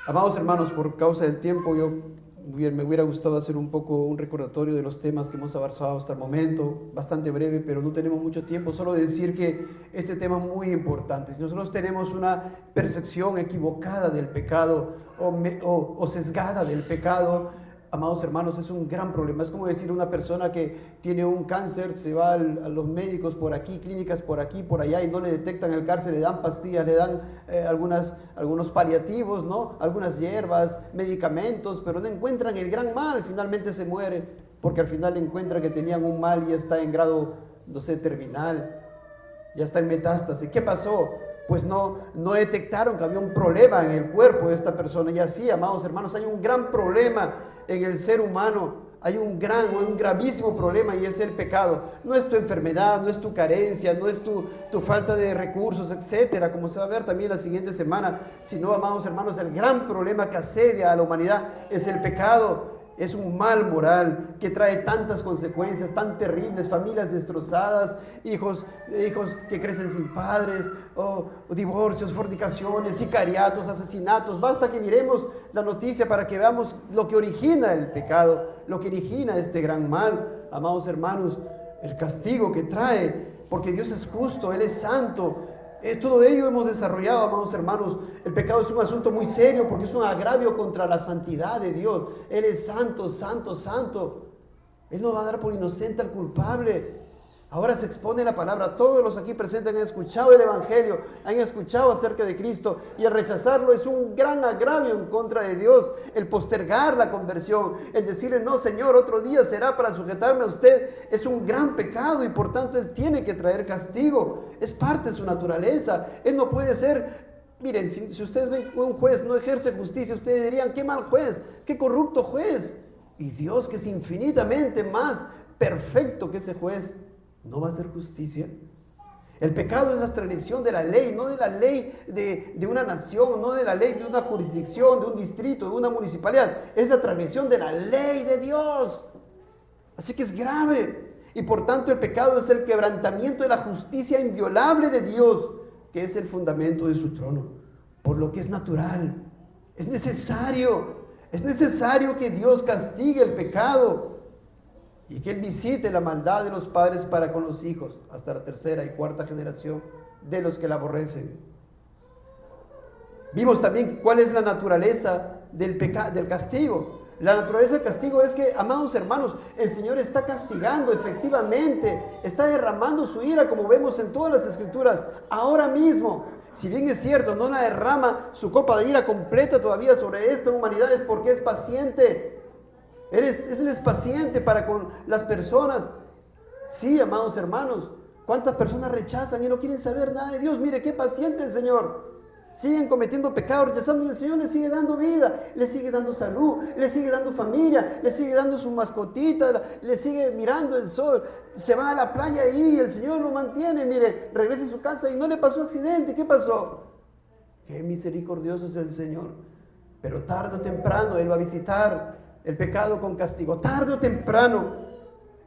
Amados hermanos, por causa del tiempo, me hubiera gustado hacer un poco un recordatorio de los temas que hemos avanzado hasta el momento, bastante breve, pero no tenemos mucho tiempo. Solo decir que este tema es muy importante. Si nosotros tenemos una percepción equivocada del pecado o sesgada del pecado, amados hermanos, es un gran problema. Es como decir una persona que tiene un cáncer, se va a los médicos por aquí, clínicas por aquí, por allá, y no le detectan el cáncer, le dan pastillas, le dan algunos paliativos, ¿no? Algunas hierbas, medicamentos, pero no encuentran el gran mal. Finalmente se muere, porque al final encuentran que tenían un mal y ya está en grado, no sé, terminal, ya está en metástasis. ¿Qué pasó? Pues no detectaron que había un problema en el cuerpo de esta persona. Y así, amados hermanos, hay un gran problema en el ser humano. Hay un gravísimo problema, y es el pecado. No es tu enfermedad, no es tu carencia, no es tu falta de recursos, etcétera, como se va a ver también la siguiente semana. Sino, amados hermanos, el gran problema que asedia a la humanidad es el pecado. Es un mal moral que trae tantas consecuencias tan terribles: familias destrozadas, hijos que crecen sin padres, o divorcios, fornicaciones, sicariatos, asesinatos. Basta que miremos la noticia para que veamos lo que origina el pecado, lo que origina este gran mal. Amados hermanos, el castigo que trae, porque Dios es justo, Él es santo. Todo ello hemos desarrollado, amados hermanos. El pecado es un asunto muy serio, porque es un agravio contra la santidad de Dios. Él es santo, santo, santo. Él no va a dar por inocente al culpable. Ahora se expone la palabra. Todos los aquí presentes han escuchado el Evangelio, han escuchado acerca de Cristo, y el rechazarlo es un gran agravio en contra de Dios. El postergar la conversión, el decirle: no, Señor, otro día será para sujetarme a usted, es un gran pecado, y por tanto Él tiene que traer castigo. Es parte de su naturaleza. Él no puede ser... Miren, si ustedes ven que un juez no ejerce justicia, ustedes dirían: qué mal juez, qué corrupto juez. Y Dios, que es infinitamente más perfecto que ese juez, ¿no va a hacer justicia? El pecado es la transgresión de la ley, no de la ley de una nación, no de la ley de una jurisdicción, de un distrito, de una municipalidad. Es la transgresión de la ley de Dios. Así que es grave. Y por tanto el pecado es el quebrantamiento de la justicia inviolable de Dios, que es el fundamento de su trono. Por lo que es natural, es necesario que Dios castigue el pecado, y que Él visite la maldad de los padres para con los hijos, hasta la tercera y cuarta generación de los que la aborrecen. Vimos también cuál es la naturaleza del castigo. La naturaleza del castigo es que, amados hermanos, el Señor está castigando efectivamente, está derramando su ira, como vemos en todas las Escrituras, ahora mismo. Si bien es cierto, no la derrama su copa de ira completa todavía sobre esta humanidad, es porque es paciente. Él es paciente para con las personas. Sí, amados hermanos, ¿cuántas personas rechazan y no quieren saber nada de Dios? Mire, qué paciente el Señor. Siguen cometiendo pecados, rechazando, y el Señor les sigue dando vida, les sigue dando salud, les sigue dando familia, les sigue dando su mascotita, les sigue mirando el sol. Se va a la playa y el Señor lo mantiene. Mire, regresa a su casa y no le pasó accidente. ¿Qué pasó? Qué misericordioso es el Señor. Pero tarde o temprano Él va a visitar el pecado con castigo, tarde o temprano.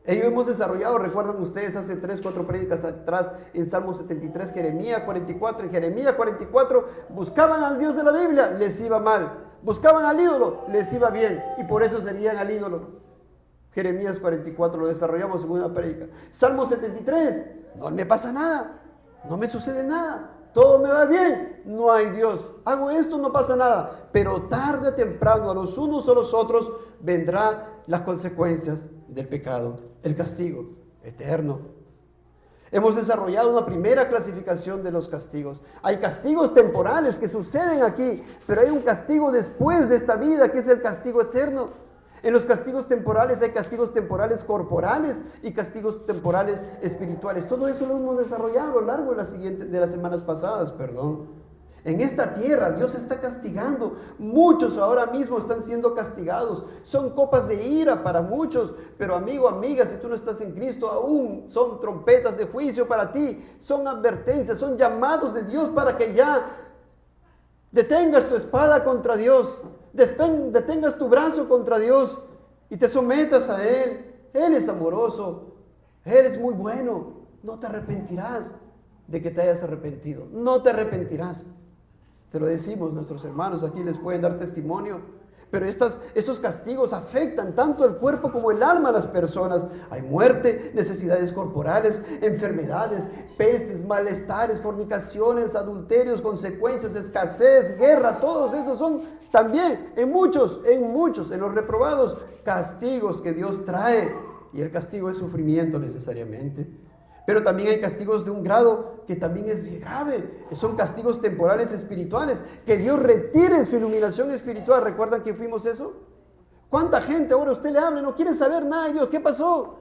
Ello hemos desarrollado, recuerdan ustedes, hace 3-4 prédicas atrás, en Salmo 73, Jeremías 44. En Jeremías 44 buscaban al Dios de la Biblia, les iba mal. Buscaban al ídolo, les iba bien, y por eso servían al ídolo. Jeremías 44 lo desarrollamos en una prédica. Salmo 73, no me pasa nada, no me sucede nada, todo me va bien, no hay Dios. Hago esto, no pasa nada. Pero tarde o temprano, a los unos o a los otros, vendrán las consecuencias del pecado, el castigo eterno. Hemos desarrollado una primera clasificación de los castigos. Hay castigos temporales que suceden aquí, pero hay un castigo después de esta vida, que es el castigo eterno. En los castigos temporales hay castigos temporales corporales y castigos temporales espirituales. Todo eso lo hemos desarrollado a lo largo de las semanas pasadas, En esta tierra Dios está castigando. Muchos ahora mismo están siendo castigados. Son copas de ira para muchos. Pero amigo, amiga, si tú no estás en Cristo, aún son trompetas de juicio para ti. Son advertencias, son llamados de Dios para que ya detengas tu espada contra Dios. Detengas tu brazo contra Dios y te sometas a Él. Él es amoroso, Él es muy bueno. No te arrepentirás de que te hayas arrepentido. No te arrepentirás. Te lo decimos, nuestros hermanos aquí les pueden dar testimonio. Pero estos castigos afectan tanto el cuerpo como el alma a las personas. Hay muerte, necesidades corporales, enfermedades, pestes, malestares, fornicaciones, adulterios, consecuencias, escasez, guerra. Todos esos son también en muchos, en los reprobados, castigos que Dios trae. Y el castigo es sufrimiento necesariamente. Pero también hay castigos de un grado que también es grave. Son castigos temporales espirituales. Que Dios retire su iluminación espiritual. ¿Recuerdan que fuimos eso? ¿Cuánta gente ahora usted le habla y no quiere saber nada de Dios? ¿Qué pasó?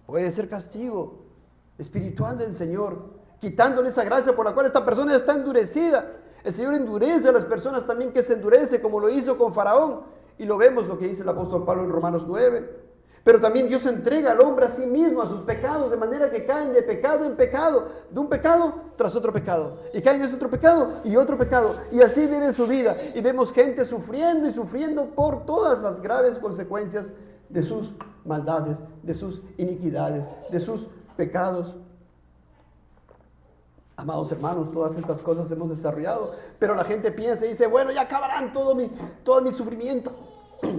Puede ser castigo espiritual del Señor, quitándole esa gracia por la cual esta persona está endurecida. El Señor endurece a las personas también que se endurece, como lo hizo con Faraón. Y lo vemos lo que dice el apóstol Pablo en Romanos 9. Pero también Dios entrega al hombre a sí mismo, a sus pecados, de manera que caen de pecado en pecado, de un pecado tras otro pecado. Y caen en ese otro pecado y otro pecado. Y así viven su vida. Y vemos gente sufriendo y sufriendo por todas las graves consecuencias de sus maldades, de sus iniquidades, de sus pecados. Amados hermanos, todas estas cosas hemos desarrollado. Pero la gente piensa y dice, bueno, ya acabarán todo mi sufrimiento.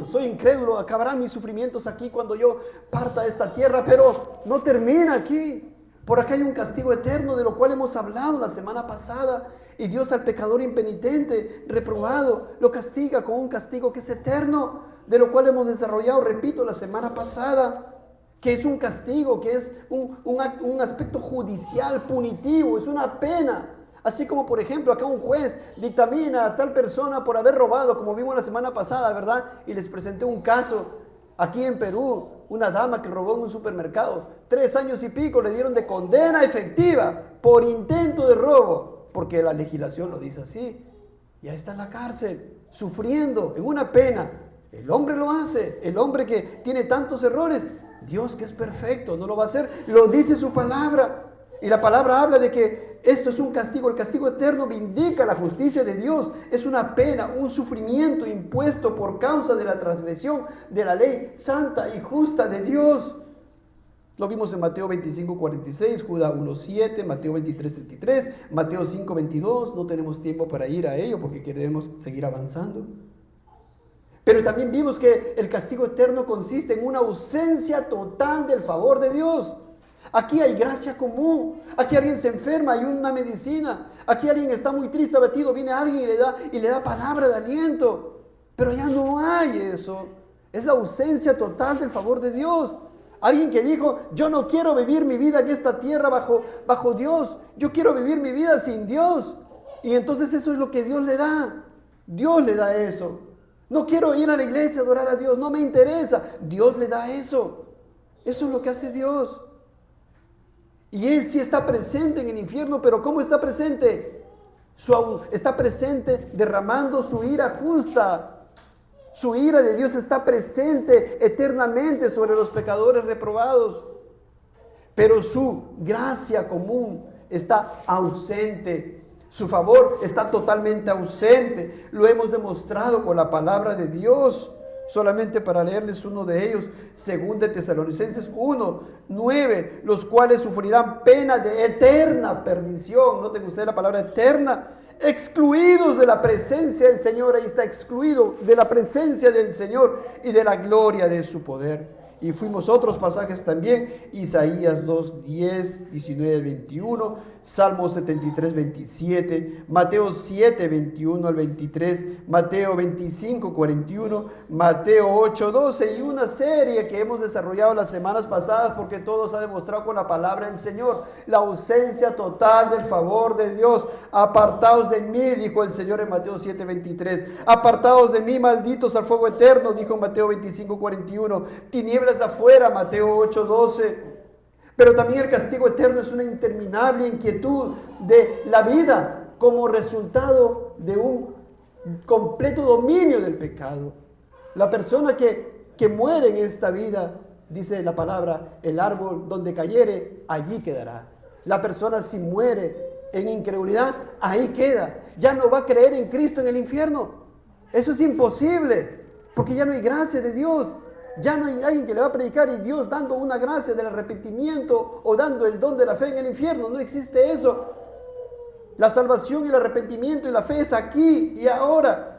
Soy incrédulo, acabarán mis sufrimientos aquí cuando yo parta de esta tierra, pero no termina aquí. Por acá hay un castigo eterno de lo cual hemos hablado la semana pasada. Y Dios al pecador impenitente, reprobado, lo castiga con un castigo que es eterno, de lo cual hemos desarrollado, repito, la semana pasada, que es un castigo, que es un aspecto judicial, punitivo, es una pena. Así como, por ejemplo, acá un juez dictamina a tal persona por haber robado, como vimos la semana pasada, ¿verdad? Y les presenté un caso aquí en Perú, una dama que robó en un supermercado. 3 años y pico le dieron de condena efectiva por intento de robo, porque la legislación lo dice así. Ya está en la cárcel, sufriendo, en una pena. El hombre lo hace, el hombre que tiene tantos errores. Dios, que es perfecto, no lo va a hacer, lo dice su palabra. Y la palabra habla de que esto es un castigo. El castigo eterno vindica la justicia de Dios. Es una pena, un sufrimiento impuesto por causa de la transgresión de la ley santa y justa de Dios. Lo vimos en Mateo 25:46, Judas 1:7, Mateo 23:33, Mateo 5:22. No tenemos tiempo para ir a ello porque queremos seguir avanzando. Pero también vimos que el castigo eterno consiste en una ausencia total del favor de Dios. Aquí hay gracia común. Aquí alguien se enferma, hay una medicina. Aquí alguien está muy triste, abatido, viene alguien y le da palabra de aliento. Pero ya no hay eso. Es la ausencia total del favor de Dios. Alguien que dijo, yo no quiero vivir mi vida en esta tierra bajo Dios. Yo quiero vivir mi vida sin Dios. Y entonces eso es lo que Dios le da. Dios le da eso. No quiero ir a la iglesia a adorar a Dios. No me interesa. Dios le da eso. Eso es lo que hace Dios. Y Él sí está presente en el infierno, pero ¿cómo está presente? Está presente derramando su ira justa. Su ira de Dios está presente eternamente sobre los pecadores reprobados. Pero su gracia común está ausente. Su favor está totalmente ausente. Lo hemos demostrado con la palabra de Dios. Solamente para leerles uno de ellos, 2 de Tesalonicenses 1:9, los cuales sufrirán pena de eterna perdición. Noten ustedes la palabra eterna, excluidos de la presencia del Señor. Ahí está, excluido de la presencia del Señor y de la gloria de su poder. Y fuimos otros pasajes también, Isaías 2:10, 19-21, Salmo 73:27, Mateo 7:21-23, Mateo 25:41, Mateo 8:12 y una serie que hemos desarrollado las semanas pasadas porque todo se ha demostrado con la palabra del Señor. La ausencia total del favor de Dios. Apartaos de mí, dijo el Señor en Mateo 7:23. Apartaos de mí, malditos al fuego eterno, dijo en Mateo 25:41. Tinieblas de afuera, Mateo 8:12. Pero también el castigo eterno es una interminable inquietud de la vida como resultado de un completo dominio del pecado. La persona que muere en esta vida, dice la palabra, el árbol donde cayere, allí quedará. La persona si muere en incredulidad, ahí queda. Ya no va a creer en Cristo en el infierno. Eso es imposible, porque ya no hay gracia de Dios. Ya no hay alguien que le va a predicar y Dios dando una gracia del arrepentimiento o dando el don de la fe en el infierno. No existe eso. La salvación y el arrepentimiento y la fe es aquí y ahora.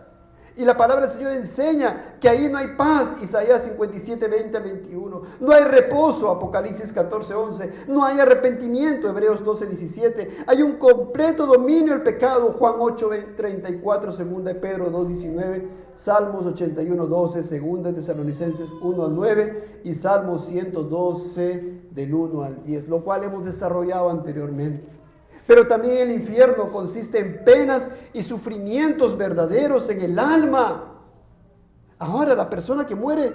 Y la palabra del Señor enseña que ahí no hay paz, Isaías 57, 20 al 21. No hay reposo, Apocalipsis 14, 11. No hay arrepentimiento, Hebreos 12, 17. Hay un completo dominio del pecado, Juan 8, 34, 2 de Pedro 2, 19. Salmos 81, 12, 2 Tesalonicenses 1 al 9 y Salmos 112 del 1 al 10, lo cual hemos desarrollado anteriormente. Pero también el infierno consiste en penas y sufrimientos verdaderos en el alma. Ahora la persona que muere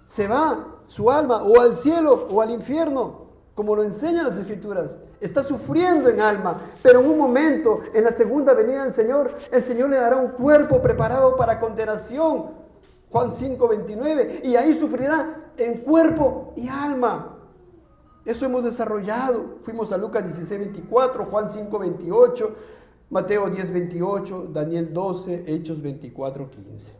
se va, su alma, o al cielo o al infierno, como lo enseñan las Escrituras. Está sufriendo en alma, pero en un momento, en la segunda venida del Señor, el Señor le dará un cuerpo preparado para condenación. Juan 5, 29. Y ahí sufrirá en cuerpo y alma. Eso hemos desarrollado. Fuimos a Lucas 16, 24, Juan 5, 28, Mateo 10, 28, Daniel 12, Hechos 24, 15.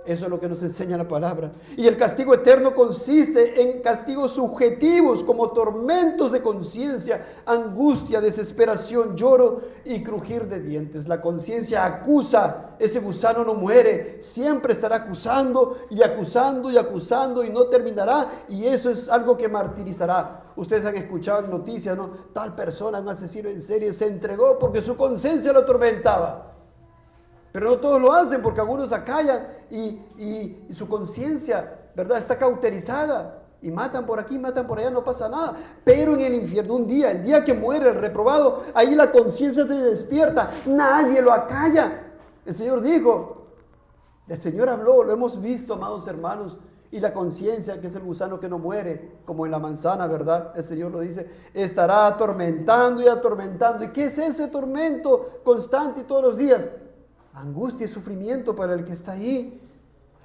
Eso es lo que nos enseña la palabra. Y el castigo eterno consiste en castigos subjetivos como tormentos de conciencia, angustia, desesperación, lloro y crujir de dientes. La conciencia acusa. Ese gusano no muere. Siempre estará acusando y acusando y acusando y no terminará. Y eso es algo que martirizará. Ustedes han escuchado en noticias, ¿no? Tal persona, un asesino en serie, se entregó porque su conciencia lo atormentaba. Pero no todos lo hacen porque algunos acallan y su conciencia, ¿verdad?, está cauterizada. Y matan por aquí, matan por allá, no pasa nada. Pero en el infierno, un día, el día que muere el reprobado, ahí la conciencia se despierta. Nadie lo acalla. El Señor dijo, el Señor habló, lo hemos visto, amados hermanos. Y la conciencia, que es el gusano que no muere, como en la manzana, ¿verdad? El Señor lo dice, estará atormentando y atormentando. ¿Y qué es ese tormento constante y todos los días? Angustia y sufrimiento para el que está ahí.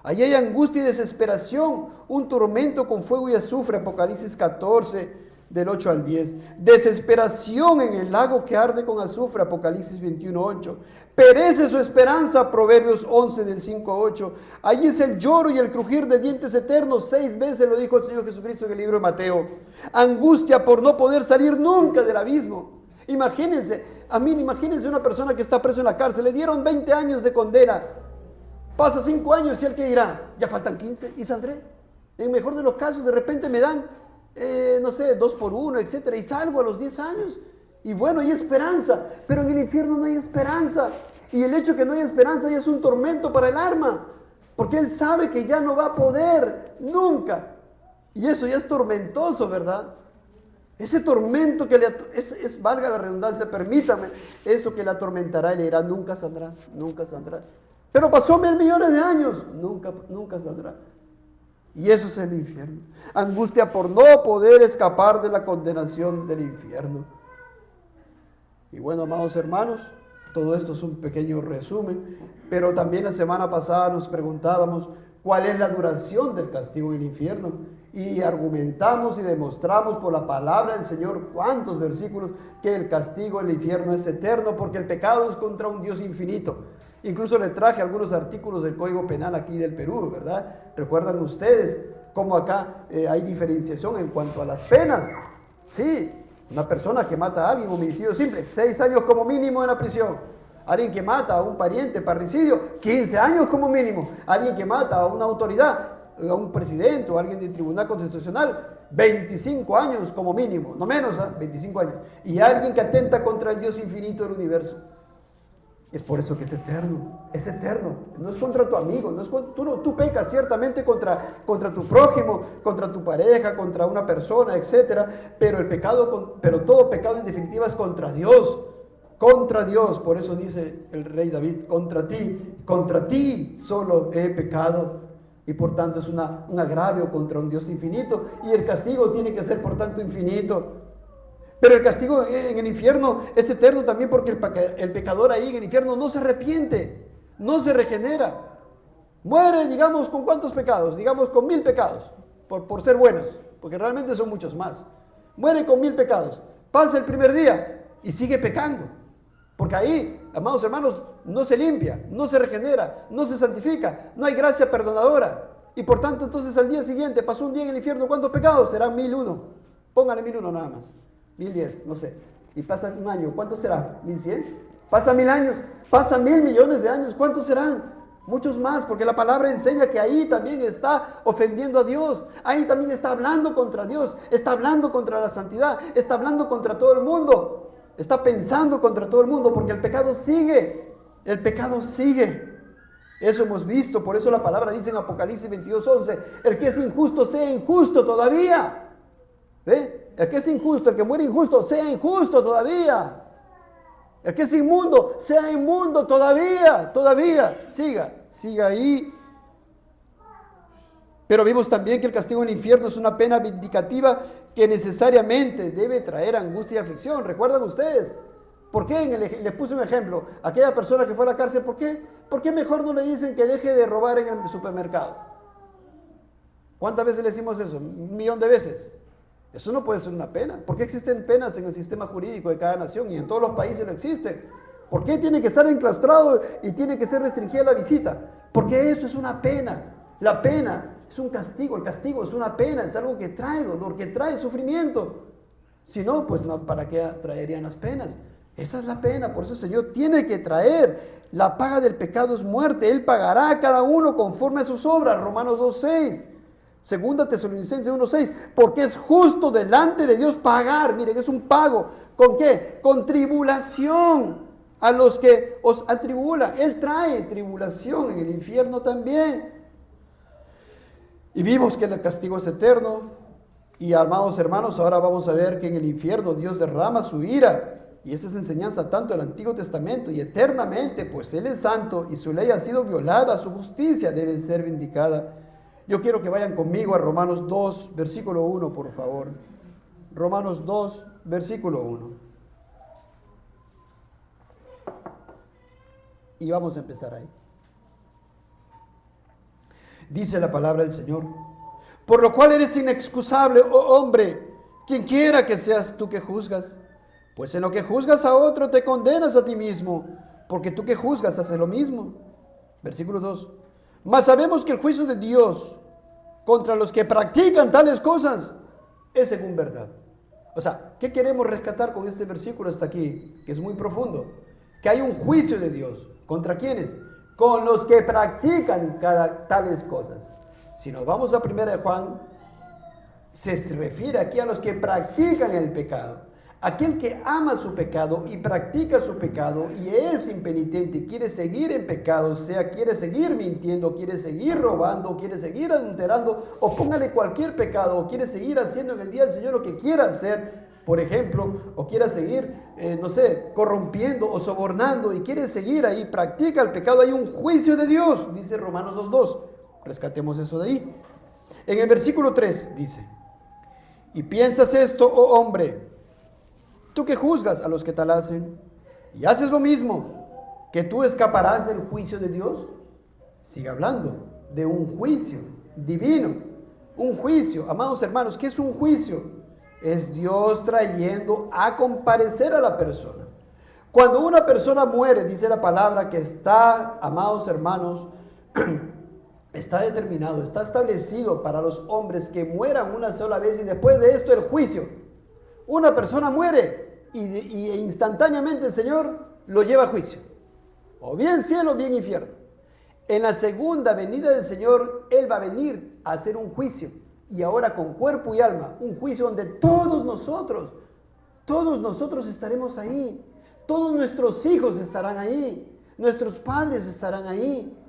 Allí hay angustia y desesperación, un tormento con fuego y azufre, Apocalipsis 14, del 8 al 10. Desesperación en el lago que arde con azufre, Apocalipsis 21, 8. Perece su esperanza, Proverbios 11, del 5 a 8. Allí es el lloro y el crujir de dientes eternos, 6 veces lo dijo el Señor Jesucristo en el libro de Mateo. Angustia por no poder salir nunca del abismo. Imagínense una persona que está preso en la cárcel, le dieron 20 años de condena, pasa 5 años y el que dirá, ya faltan 15 y saldré. En el mejor de los casos de repente me dan, 2 por 1, etcétera, y salgo a los 10 años. Y bueno, hay esperanza, pero en el infierno no hay esperanza. Y el hecho que no hay esperanza ya es un tormento para el alma, porque él sabe que ya no va a poder nunca. Y eso ya es tormentoso, ¿verdad? Ese tormento que valga la redundancia, permítame, eso que le atormentará y le dirá, nunca saldrá, nunca saldrá. Pero pasó 1.000 millones de años, nunca saldrá. Y eso es el infierno. Angustia por no poder escapar de la condenación del infierno. Y bueno, amados hermanos, todo esto es un pequeño resumen, pero también la semana pasada nos preguntábamos cuál es la duración del castigo en el infierno. Y argumentamos y demostramos por la palabra del Señor, cuántos versículos, que el castigo en el infierno es eterno, porque el pecado es contra un Dios infinito. Incluso le traje algunos artículos del Código Penal aquí del Perú, ¿verdad? ¿Recuerdan ustedes cómo acá hay diferenciación en cuanto a las penas? Sí, una persona que mata a alguien, homicidio simple, 6 años como mínimo en la prisión. Alguien que mata a un pariente, parricidio, 15 años como mínimo. Alguien que mata a una autoridad, a un presidente o a alguien del Tribunal Constitucional, 25 años como mínimo, no menos, 25 años. Y alguien que atenta contra el Dios infinito del universo. Es por eso que es eterno, no es contra tu amigo, no es tú pecas ciertamente contra tu prójimo, contra tu pareja, contra una persona, etcétera, pero todo pecado en definitiva es contra Dios. Por eso dice el rey David, contra ti solo he pecado. Y por tanto es un agravio contra un Dios infinito. Y el castigo tiene que ser por tanto infinito. Pero el castigo en el infierno es eterno también porque el pecador ahí en el infierno no se arrepiente, no se regenera. Muere, digamos, ¿con cuántos pecados? Digamos, con 1000 pecados, por ser buenos, porque realmente son muchos más. Muere con 1000 pecados. Pasa el primer día y sigue pecando. Porque ahí, amados hermanos, no se limpia, no se regenera, no se santifica, no hay gracia perdonadora. Y por tanto, entonces al día siguiente, pasó un día en el infierno, ¿cuántos pecados? Serán 1001. Póngale 1001 nada más. 1010, no sé. y pasa un año, ¿cuánto será? ¿1100? Pasa 1000 años, pasa 1.000.000.000 de años, ¿cuántos serán? Muchos más, porque la palabra enseña que ahí también está ofendiendo a Dios, ahí también está hablando contra Dios, está hablando contra la santidad, está hablando contra todo el mundo, está pensando contra todo el mundo, porque el pecado sigue, el pecado sigue. Eso hemos visto, por eso la palabra dice en Apocalipsis 22:11, el que es injusto sea injusto todavía. ¿Ve? El que es injusto, el que muere injusto, sea injusto todavía. El que es inmundo, sea inmundo todavía. Siga ahí. Pero vimos también que el castigo en el infierno es una pena vindicativa que necesariamente debe traer angustia y aflicción. ¿Recuerdan ustedes? ¿Por qué? Les puse un ejemplo. Aquella persona que fue a la cárcel, ¿por qué? ¿Por qué mejor no le dicen que deje de robar en el supermercado? ¿Cuántas veces le decimos eso? 1.000.000 de veces. Eso no puede ser una pena. ¿Por qué existen penas en el sistema jurídico de cada nación y en todos los países no existen? ¿Por qué tiene que estar enclaustrado y tiene que ser restringida la visita? Porque eso es una pena. La pena es un castigo. El castigo es una pena. Es algo que trae dolor, que trae sufrimiento. Si no, pues no, ¿para qué traerían las penas? Esa es la pena. Por eso el Señor tiene que traer. La paga del pecado es muerte. Él pagará a cada uno conforme a sus obras. Romanos 2:6. Segunda Tesalonicenses 1:6, porque es justo delante de Dios pagar, miren, es un pago, ¿con qué? Con tribulación a los que os atribulan. Él trae tribulación en el infierno también. Y vimos que el castigo es eterno. Y amados hermanos, ahora vamos a ver que en el infierno Dios derrama su ira. Y esta es enseñanza tanto del Antiguo Testamento y eternamente, pues Él es santo y su ley ha sido violada, su justicia debe ser vindicada. Yo quiero que vayan conmigo a Romanos 2, versículo 1, por favor. Romanos 2, versículo 1. Y vamos a empezar ahí. Dice la palabra del Señor: por lo cual eres inexcusable, oh hombre, quien quiera que seas tú que juzgas. Pues en lo que juzgas a otro te condenas a ti mismo, porque tú que juzgas haces lo mismo. Versículo 2. Mas sabemos que el juicio de Dios contra los que practican tales cosas es según verdad. O sea, ¿qué queremos rescatar con este versículo hasta aquí? Que es muy profundo. Que hay un juicio de Dios. ¿Contra quiénes? Con los que practican tales cosas. Si nos vamos a 1 Juan, se refiere aquí a los que practican el pecado. Aquel que ama su pecado y practica su pecado y es impenitente y quiere seguir en pecado, o sea, quiere seguir mintiendo, quiere seguir robando, quiere seguir adulterando, o póngale cualquier pecado, o quiere seguir haciendo en el día del Señor lo que quiera hacer, por ejemplo, o quiera seguir, corrompiendo o sobornando y quiere seguir ahí, practica el pecado, hay un juicio de Dios, dice Romanos 2:2. Rescatemos eso de ahí. En el versículo 3 dice: y piensas esto, oh hombre, tú que juzgas a los que tal hacen y haces lo mismo, que tú escaparás del juicio de Dios. Sigue hablando de un juicio divino, un juicio. Amados hermanos, ¿qué es un juicio? Es Dios trayendo a comparecer a la persona. Cuando una persona muere, dice la palabra que está, amados hermanos, está determinado, está establecido para los hombres que mueran una sola vez y después de esto el juicio. Una persona muere y instantáneamente el Señor lo lleva a juicio. O bien cielo o bien infierno. En la segunda venida del Señor, Él va a venir a hacer un juicio. Y ahora con cuerpo y alma. Un juicio donde todos nosotros estaremos ahí. Todos nuestros hijos estarán ahí. Nuestros padres estarán ahí.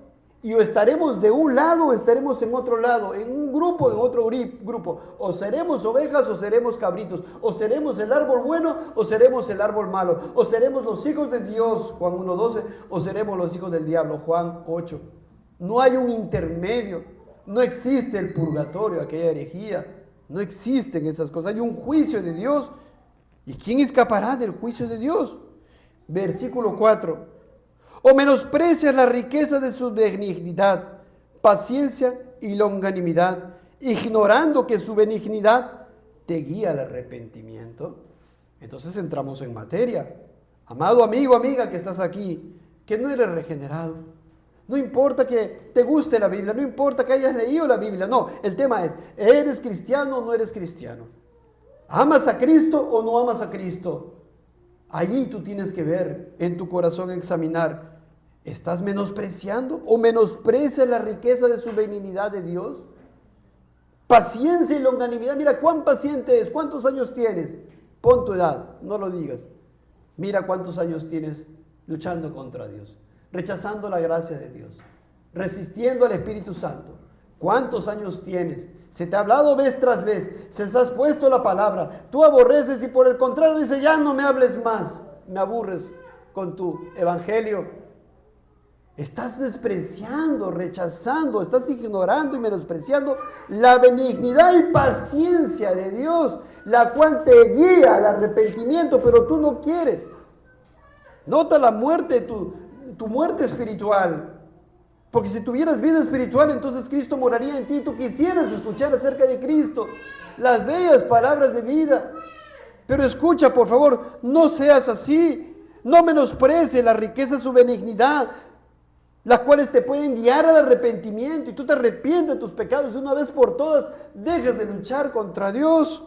Y o estaremos de un lado o estaremos en otro lado, en un grupo, en otro grupo. O seremos ovejas o seremos cabritos. O seremos el árbol bueno o seremos el árbol malo. O seremos los hijos de Dios, Juan 1:12, o seremos los hijos del diablo, Juan 8. No hay un intermedio. No existe el purgatorio, aquella herejía. No existen esas cosas. Hay un juicio de Dios. ¿Y quién escapará del juicio de Dios? Versículo 4. O menosprecias la riqueza de su benignidad, paciencia y longanimidad, ignorando que su benignidad te guía al arrepentimiento. Entonces entramos en materia. Amado amigo, amiga que estás aquí, que no eres regenerado. No importa que te guste la Biblia, no importa que hayas leído la Biblia. No, el tema es, ¿eres cristiano o no eres cristiano? ¿Amas a Cristo o no amas a Cristo? Allí tú tienes que ver, en tu corazón examinar, ¿estás menospreciando o menosprecias la riqueza de su benignidad de Dios? Paciencia y longanimidad. Mira cuán paciente es, cuántos años tienes. Pon tu edad, no lo digas. Mira cuántos años tienes luchando contra Dios, rechazando la gracia de Dios, resistiendo al Espíritu Santo. ¿Cuántos años tienes? Se te ha hablado vez tras vez, se te has puesto la palabra, tú aborreces y por el contrario dice, ya no me hables más, me aburres con tu evangelio. Estás despreciando, rechazando, estás ignorando y menospreciando la benignidad y paciencia de Dios, la cual te guía al arrepentimiento, pero tú no quieres. Nota la muerte, tu muerte espiritual. Porque si tuvieras vida espiritual, entonces Cristo moraría en ti. Tú quisieras escuchar acerca de Cristo, las bellas palabras de vida. Pero escucha, por favor, no seas así. No menosprecies la riqueza de su benignidad, las cuales te pueden guiar al arrepentimiento. Y tú te arrepientes de tus pecados y una vez por todas dejas de luchar contra Dios.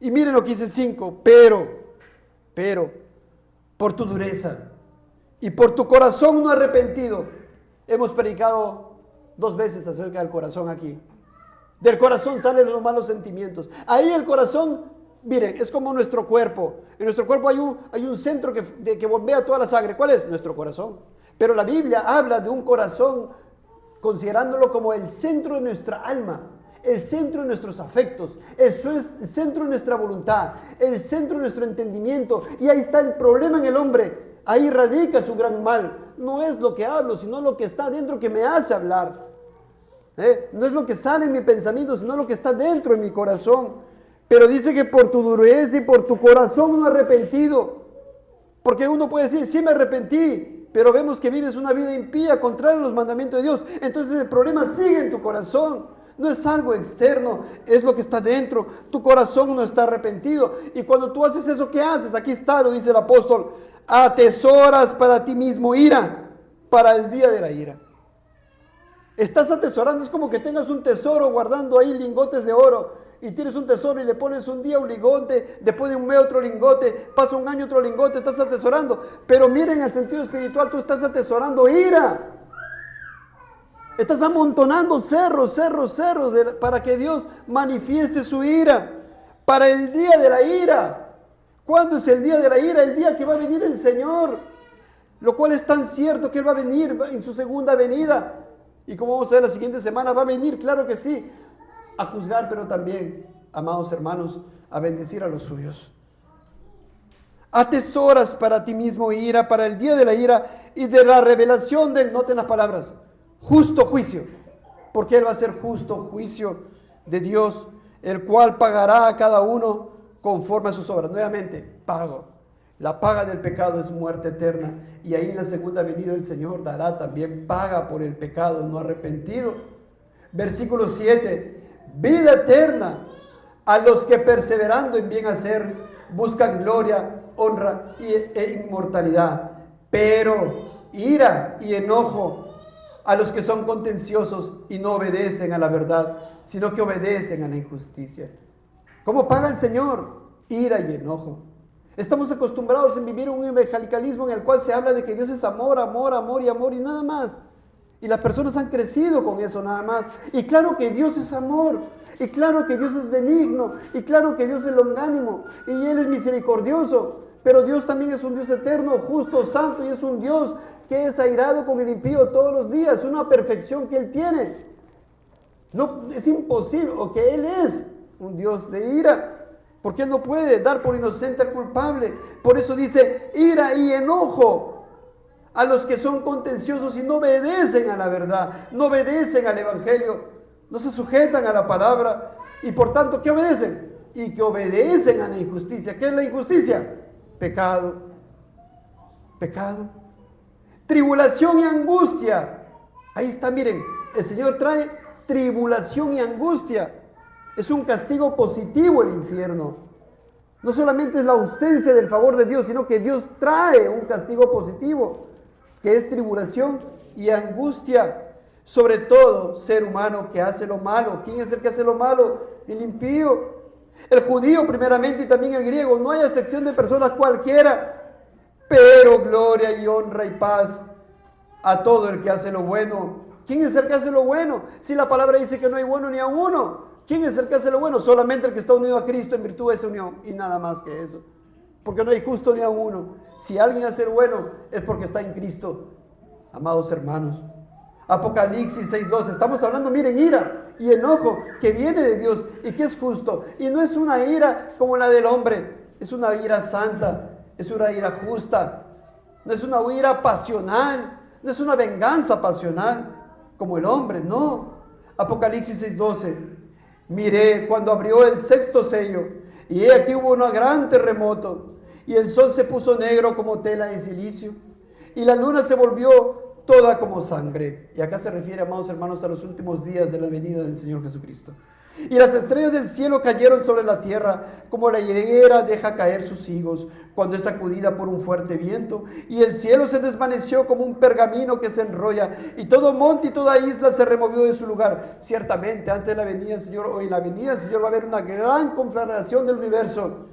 Y miren lo que dice el 5. Pero, por tu dureza y por tu corazón no arrepentido. Hemos predicado 2 veces acerca del corazón aquí. Del corazón salen los malos sentimientos. Ahí el corazón, miren, es como nuestro cuerpo. En nuestro cuerpo hay un centro que bombea toda la sangre. ¿Cuál es? Nuestro corazón. Pero la Biblia habla de un corazón considerándolo como el centro de nuestra alma, el centro de nuestros afectos, el centro de nuestra voluntad, el centro de nuestro entendimiento. Y ahí está el problema en el hombre. Ahí radica su gran mal. No es lo que hablo, sino lo que está dentro que me hace hablar. No es lo que sale en mi pensamiento, sino lo que está dentro de mi corazón. Pero dice que por tu dureza y por tu corazón no arrepentido. Porque uno puede decir, sí me arrepentí, pero vemos que vives una vida impía, contraria a los mandamientos de Dios. Entonces el problema sigue en tu corazón. No es algo externo, es lo que está dentro. Tu corazón no está arrepentido. Y cuando tú haces eso, ¿qué haces? Aquí está, lo dice el apóstol. Atesoras para ti mismo ira, para el día de la ira. Estás atesorando, es como que tengas un tesoro guardando ahí lingotes de oro. Y tienes un tesoro y le pones un día un lingote, después de un mes otro lingote, pasa un año otro lingote, estás atesorando. Pero miren, en el sentido espiritual tú estás atesorando ira. Estás amontonando cerros para que Dios manifieste su ira. Para el día de la ira. ¿Cuándo es el día de la ira? El día que va a venir el Señor. Lo cual es tan cierto que Él va a venir en su segunda venida. Y como vamos a ver la siguiente semana, va a venir, claro que sí, a juzgar, pero también, amados hermanos, a bendecir a los suyos. Atesoras para ti mismo ira, para el día de la ira y de la revelación del, noten las palabras, justo juicio. Porque Él va a ser justo juicio de Dios, el cual pagará a cada uno conforme a sus obras. Nuevamente, pago. La paga del pecado es muerte eterna. Y ahí en la segunda venida el Señor dará también paga por el pecado no arrepentido. Versículo 7. Vida eterna a los que perseverando en bien hacer buscan gloria, honra e inmortalidad. Pero ira y enojo a los que son contenciosos y no obedecen a la verdad, sino que obedecen a la injusticia. ¿Cómo paga el Señor? Ira y enojo. Estamos acostumbrados en vivir un evangelicalismo en el cual se habla de que Dios es amor, amor, amor y amor y nada más. Y las personas han crecido con eso nada más. Y claro que Dios es amor. Y claro que Dios es benigno. Y claro que Dios es longánimo. Y Él es misericordioso. Pero Dios también es un Dios eterno, justo, santo. Y es un Dios que es airado con el impío todos los días. Es una perfección que Él tiene. No, es imposible, o que Él es un Dios de ira. Porque Él no puede dar por inocente al culpable. Por eso dice ira y enojo a los que son contenciosos y no obedecen a la verdad, no obedecen al evangelio, no se sujetan a la palabra y por tanto, ¿qué obedecen? Y que obedecen a la injusticia. ¿Qué es la injusticia? Pecado. Pecado. Tribulación y angustia. Ahí está, miren, el Señor trae tribulación y angustia. Es un castigo positivo el infierno. No solamente es la ausencia del favor de Dios, sino que Dios trae un castigo positivo, que es tribulación y angustia. Sobre todo ser humano que hace lo malo. ¿Quién es el que hace lo malo? El impío. El judío primeramente y también el griego. No hay acepción de personas cualquiera. Pero gloria y honra y paz a todo el que hace lo bueno. ¿Quién es el que hace lo bueno? Si la palabra dice que no hay bueno ni a uno. ¿Quién es el que hace lo bueno? Solamente el que está unido a Cristo en virtud de esa unión. Y nada más que eso. Porque no hay justo ni a uno. Si alguien hace lo bueno es porque está en Cristo. Amados hermanos. Apocalipsis 6:12. Estamos hablando, miren, ira y enojo que viene de Dios y que es justo. Y no es una ira como la del hombre. Es una ira santa. Es una ira justa. No es una ira pasional. No es una venganza pasional como el hombre, no. Apocalipsis 6:12. Miré cuando abrió el sexto sello, y he aquí hubo un gran terremoto, y el sol se puso negro como tela de silicio, y la luna se volvió toda como sangre. Y acá se refiere, amados hermanos, a los últimos días de la venida del Señor Jesucristo. Y las estrellas del cielo cayeron sobre la tierra, como la higuera deja caer sus higos cuando es sacudida por un fuerte viento. Y el cielo se desvaneció como un pergamino que se enrolla, y todo monte y toda isla se removió de su lugar. Ciertamente, antes de la venida del Señor, o en la venida del Señor, va a haber una gran conflagración del universo,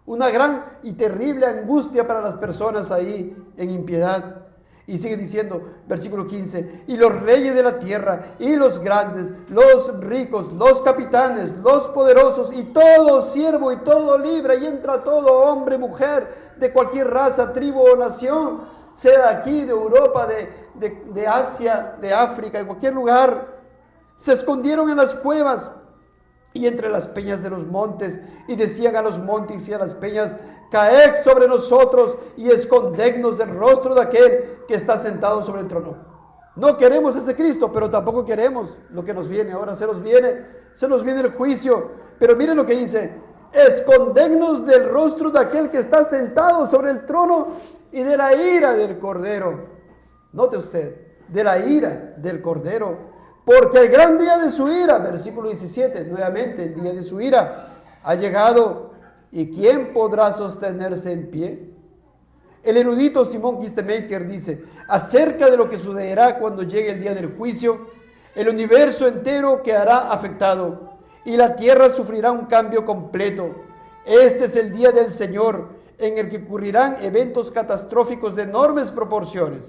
una gran y terrible angustia para las personas ahí en impiedad. Y sigue diciendo, versículo 15, y los reyes de la tierra, y los grandes, los ricos, los capitanes, los poderosos, y todo siervo y todo libre, y entra todo hombre, mujer, de cualquier raza, tribu o nación, sea aquí, de Europa, de Asia, de África, de cualquier lugar, se escondieron en las cuevas y entre las peñas de los montes, y decían a los montes y a las peñas, caed sobre nosotros y escondednos del rostro de aquel que está sentado sobre el trono. No queremos ese Cristo, pero tampoco queremos lo que nos viene ahora. Se nos viene el juicio. Pero miren lo que dice, escondednos del rostro de aquel que está sentado sobre el trono y de la ira del Cordero. Note usted, de la ira del Cordero. Porque el gran día de su ira, versículo 17, nuevamente el día de su ira ha llegado, ¿y quién podrá sostenerse en pie? El erudito Simón Kistemaker dice, acerca de lo que sucederá cuando llegue el día del juicio, el universo entero quedará afectado y la tierra sufrirá un cambio completo. Este es el día del Señor, en el que ocurrirán eventos catastróficos de enormes proporciones.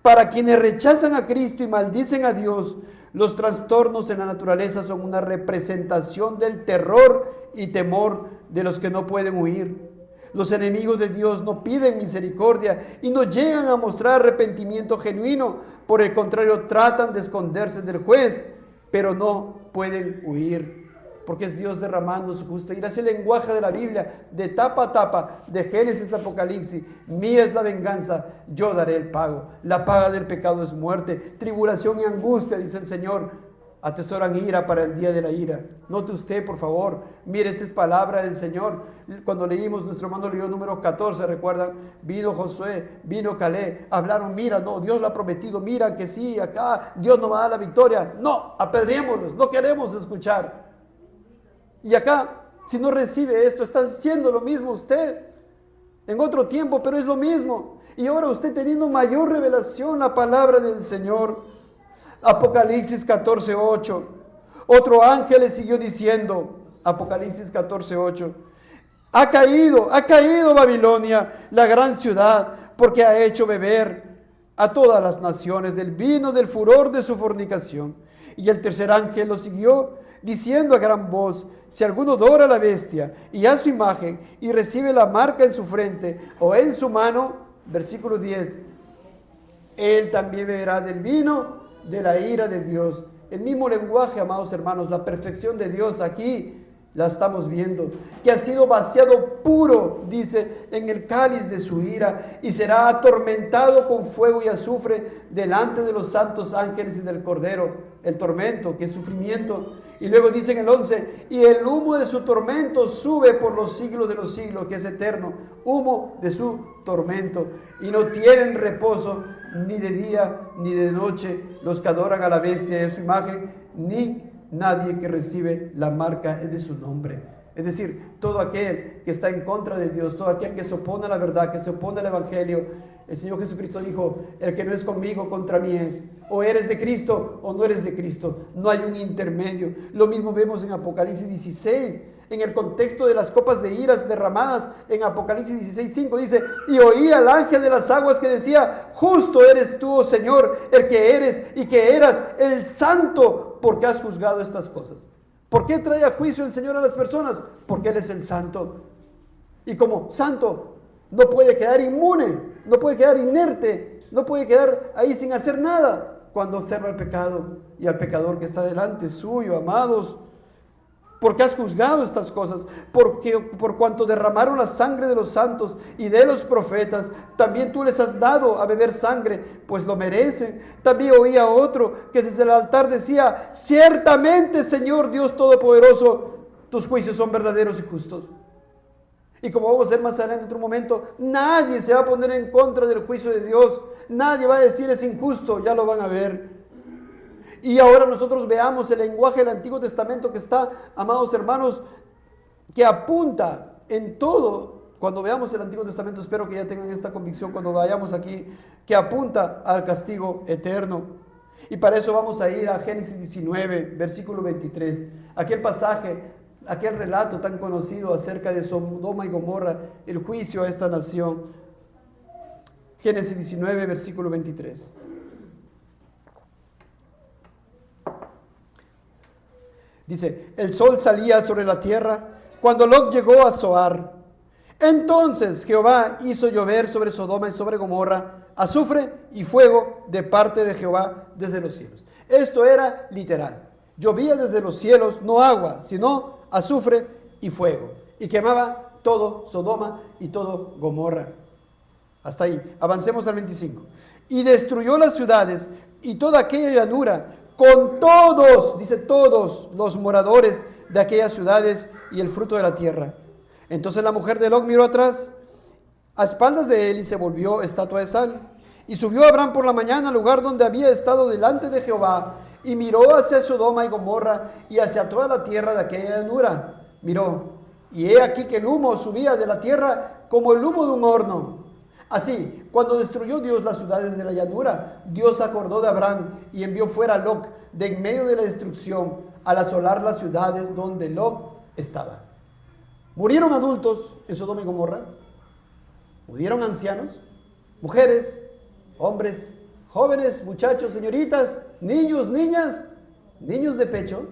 Para quienes rechazan a Cristo y maldicen a Dios, los trastornos en la naturaleza son una representación del terror y temor de los que no pueden huir. Los enemigos de Dios no piden misericordia y no llegan a mostrar arrepentimiento genuino. Por el contrario, tratan de esconderse del juez, pero no pueden huir. Porque es Dios derramando su justa ira. Es el lenguaje de la Biblia, de tapa a tapa, de Génesis a Apocalipsis. Mía es la venganza, yo daré el pago. La paga del pecado es muerte, tribulación y angustia, dice el Señor. Atesoran ira para el día de la ira. Note usted, por favor, mire, esta es palabra del Señor. Cuando leímos, nuestro hermano leyó número 14, recuerdan, vino Josué, vino Caleb, hablaron, mira, no, Dios lo ha prometido, mira que sí, acá, Dios nos va a dar la victoria. No, apedrémoslos, no queremos escuchar. Y acá, si no recibe esto, está haciendo lo mismo usted. En otro tiempo, pero es lo mismo. Y ahora usted teniendo mayor revelación la palabra del Señor. Apocalipsis 14:8. Otro ángel le siguió diciendo, Apocalipsis 14:8. Ha caído Babilonia, la gran ciudad, porque ha hecho beber a todas las naciones del vino del furor de su fornicación. Y el tercer ángel lo siguió diciendo a gran voz, si alguno adora a la bestia y a su imagen y recibe la marca en su frente o en su mano, versículo 10, él también beberá del vino de la ira de Dios. El mismo lenguaje, amados hermanos, la perfección de Dios aquí la estamos viendo, que ha sido vaciado puro, dice, en el cáliz de su ira, y será atormentado con fuego y azufre delante de los santos ángeles y del Cordero. El tormento, que es sufrimiento. Y luego dice en el 11, y el humo de su tormento sube por los siglos de los siglos, que es eterno, humo de su tormento. Y no tienen reposo ni de día ni de noche los que adoran a la bestia y a su imagen, ni nadie que recibe la marca de su nombre. Es decir, todo aquel que está en contra de Dios, todo aquel que se opone a la verdad, que se opone al Evangelio. El Señor Jesucristo dijo, el que no es conmigo, contra mí es. O eres de Cristo o no eres de Cristo. No hay un intermedio. Lo mismo vemos en Apocalipsis 16. En el contexto de las copas de iras derramadas en Apocalipsis 16:5 dice, y oí al ángel de las aguas que decía, justo eres tú, oh Señor, el que eres y que eras el santo, porque has juzgado estas cosas. ¿Por qué trae a juicio el Señor a las personas? Porque Él es el santo. Y como santo no puede quedar inmune, no puede quedar inerte, no puede quedar ahí sin hacer nada cuando observa el pecado y al pecador que está delante suyo, amados. Porque has juzgado estas cosas, porque por cuanto derramaron la sangre de los santos y de los profetas, también tú les has dado a beber sangre, pues lo merecen. También oí a otro que desde el altar decía, ciertamente, Señor Dios Todopoderoso, tus juicios son verdaderos y justos. Y como vamos a ver más adelante en otro momento, nadie se va a poner en contra del juicio de Dios. Nadie va a decir es injusto, ya lo van a ver. Y ahora nosotros veamos el lenguaje del Antiguo Testamento que está, amados hermanos, que apunta en todo. Cuando veamos el Antiguo Testamento, espero que ya tengan esta convicción cuando vayamos aquí, que apunta al castigo eterno. Y para eso vamos a ir a Génesis 19, versículo 23. Aquel pasaje, aquel relato tan conocido acerca de Sodoma y Gomorra, el juicio a esta nación. Génesis 19, versículo 23. Dice, el sol salía sobre la tierra cuando Lot llegó a Zoar. Entonces Jehová hizo llover sobre Sodoma y sobre Gomorra azufre y fuego de parte de Jehová desde los cielos. Esto era literal. Llovía desde los cielos, no agua, sino azufre y fuego. Y quemaba todo Sodoma y todo Gomorra. Hasta ahí. Avancemos al 25. Y destruyó las ciudades y toda aquella llanura, con todos, dice todos los moradores de aquellas ciudades y el fruto de la tierra. Entonces la mujer de Lot miró atrás, a espaldas de él, y se volvió estatua de sal. Y subió Abraham por la mañana al lugar donde había estado delante de Jehová, y miró hacia Sodoma y Gomorra y hacia toda la tierra de aquella llanura. Miró, y he aquí que el humo subía de la tierra como el humo de un horno. Así, cuando destruyó Dios las ciudades de la llanura, Dios acordó de Abraham y envió fuera a Lot de en medio de la destrucción al asolar las ciudades donde Lot estaba. Murieron adultos en Sodoma y Gomorra, murieron ancianos, mujeres, hombres, jóvenes, muchachos, señoritas, niños, niñas, niños de pecho.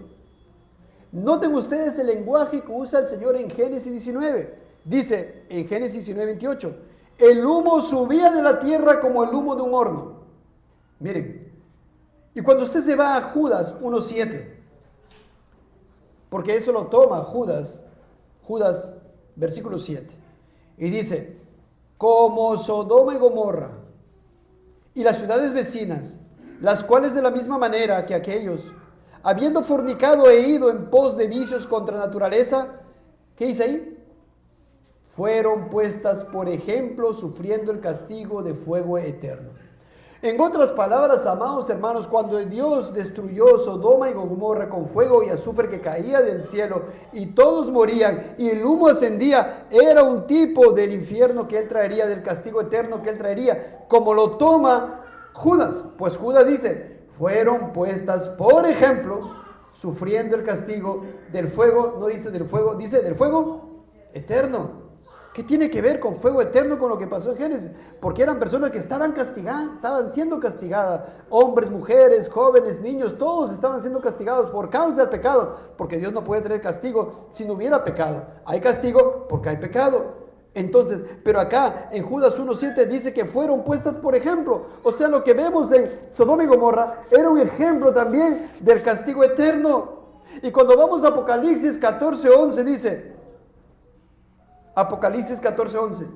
Noten ustedes el lenguaje que usa el Señor en Génesis 19. Dice en Génesis 19:28, el humo subía de la tierra como el humo de un horno. Miren, y cuando usted se va a Judas 1:7, porque eso lo toma Judas, versículo 7, y dice, como Sodoma y Gomorra y las ciudades vecinas, las cuales de la misma manera que aquellos, habiendo fornicado e ido en pos de vicios contra naturaleza, ¿qué dice ahí? Fueron puestas por ejemplo, sufriendo el castigo de fuego eterno. En otras palabras, amados hermanos, cuando Dios destruyó Sodoma y Gomorra con fuego y azufre que caía del cielo y todos morían y el humo ascendía, era un tipo del infierno que Él traería, del castigo eterno que Él traería, como lo toma Judas. Pues Judas dice, fueron puestas por ejemplo, sufriendo el castigo del fuego, no dice del fuego, dice del fuego eterno. ¿Qué tiene que ver con fuego eterno con lo que pasó en Génesis? Porque eran personas que estaban castigadas, estaban siendo castigadas. Hombres, mujeres, jóvenes, niños, todos estaban siendo castigados por causa del pecado. Porque Dios no puede traer castigo si no hubiera pecado. Hay castigo porque hay pecado. Entonces, pero acá en Judas 1:7 dice que fueron puestas por ejemplo. O sea, lo que vemos en Sodoma y Gomorra era un ejemplo también del castigo eterno. Y cuando vamos a Apocalipsis 14:11 dice... Apocalipsis 14:11.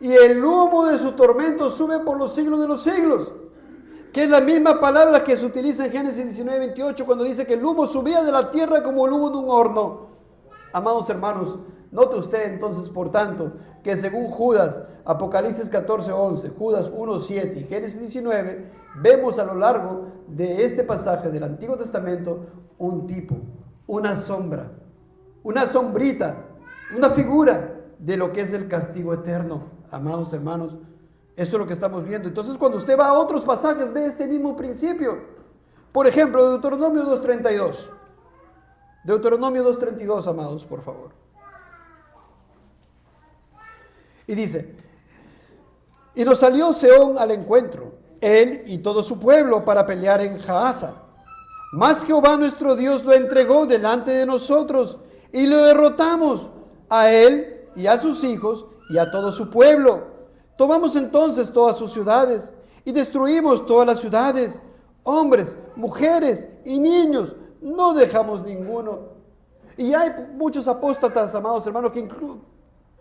Y el humo de su tormento sube por los siglos de los siglos. Que es la misma palabra que se utiliza en Génesis 19:28 cuando dice que el humo subía de la tierra como el humo de un horno. Amados hermanos, note usted entonces, por tanto, que según Judas, Apocalipsis 14:11, Judas 1:7 y Génesis 19, vemos a lo largo de este pasaje del Antiguo Testamento un tipo, una sombra, una sombrita, una figura de lo que es el castigo eterno, amados hermanos. Eso es lo que estamos viendo. Entonces, cuando usted va a otros pasajes, ve este mismo principio. Por ejemplo, Deuteronomio 2:32. Deuteronomio 2:32, amados, por favor. Y dice, y nos salió Sehón al encuentro, él y todo su pueblo, para pelear en Jahaza. Mas Jehová nuestro Dios lo entregó delante de nosotros, y lo derrotamos a él y a sus hijos y a todo su pueblo. Tomamos entonces todas sus ciudades y destruimos todas las ciudades, hombres, mujeres y niños, no dejamos ninguno. Y hay muchos apóstatas, amados hermanos,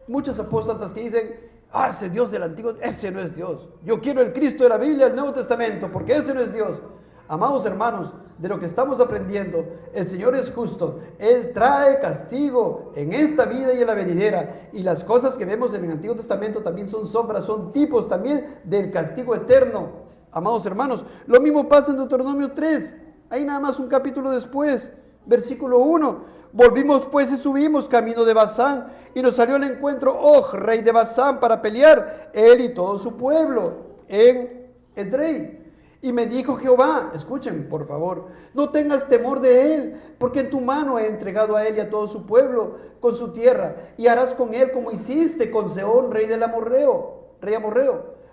muchos apóstatas que dicen, ese Dios del Antiguo, ese no es Dios. Yo quiero el Cristo de la Biblia, el Nuevo Testamento, porque ese no es Dios. Amados hermanos, de lo que estamos aprendiendo, el Señor es justo. Él trae castigo en esta vida y en la venidera. Y las cosas que vemos en el Antiguo Testamento también son sombras, son tipos también del castigo eterno. Amados hermanos, lo mismo pasa en Deuteronomio 3. Ahí nada más un capítulo después, versículo 1. Volvimos pues y subimos camino de Basán, y nos salió al encuentro Og, rey de Basán, para pelear, él y todo su pueblo, en Edrei. Y me dijo Jehová, escuchen por favor, no tengas temor de él, porque en tu mano he entregado a él y a todo su pueblo con su tierra, y harás con él como hiciste con Sehón, rey amorreo,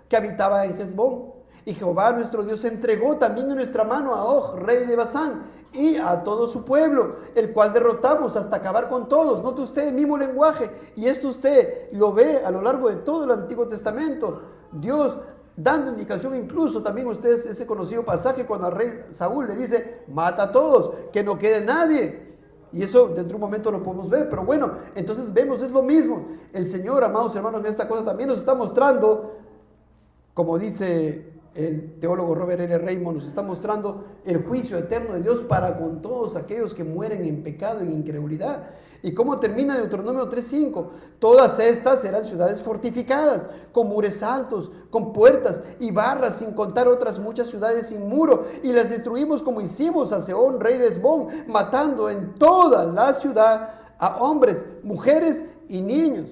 que habitaba en Hesbón. Y Jehová nuestro Dios entregó también en nuestra mano a Og, rey de Basán, y a todo su pueblo, el cual derrotamos hasta acabar con todos. Note usted el mismo lenguaje, y esto usted lo ve a lo largo de todo el Antiguo Testamento. Dios dando indicación, incluso también ustedes ese conocido pasaje cuando al rey Saúl le dice, mata a todos, que no quede nadie. Y eso dentro de un momento lo podemos ver, pero bueno, entonces vemos, es lo mismo. El Señor, amados hermanos, en esta cosa también nos está mostrando, como dice el teólogo Robert L. Raymond, nos está mostrando el juicio eterno de Dios para con todos aquellos que mueren en pecado, en incredulidad. ¿Y cómo termina Deuteronomio 3:5? Todas estas eran ciudades fortificadas, con muros altos, con puertas y barras, sin contar otras muchas ciudades sin muro. Y las destruimos como hicimos a Sehón, rey de Hesbón, matando en toda la ciudad a hombres, mujeres y niños.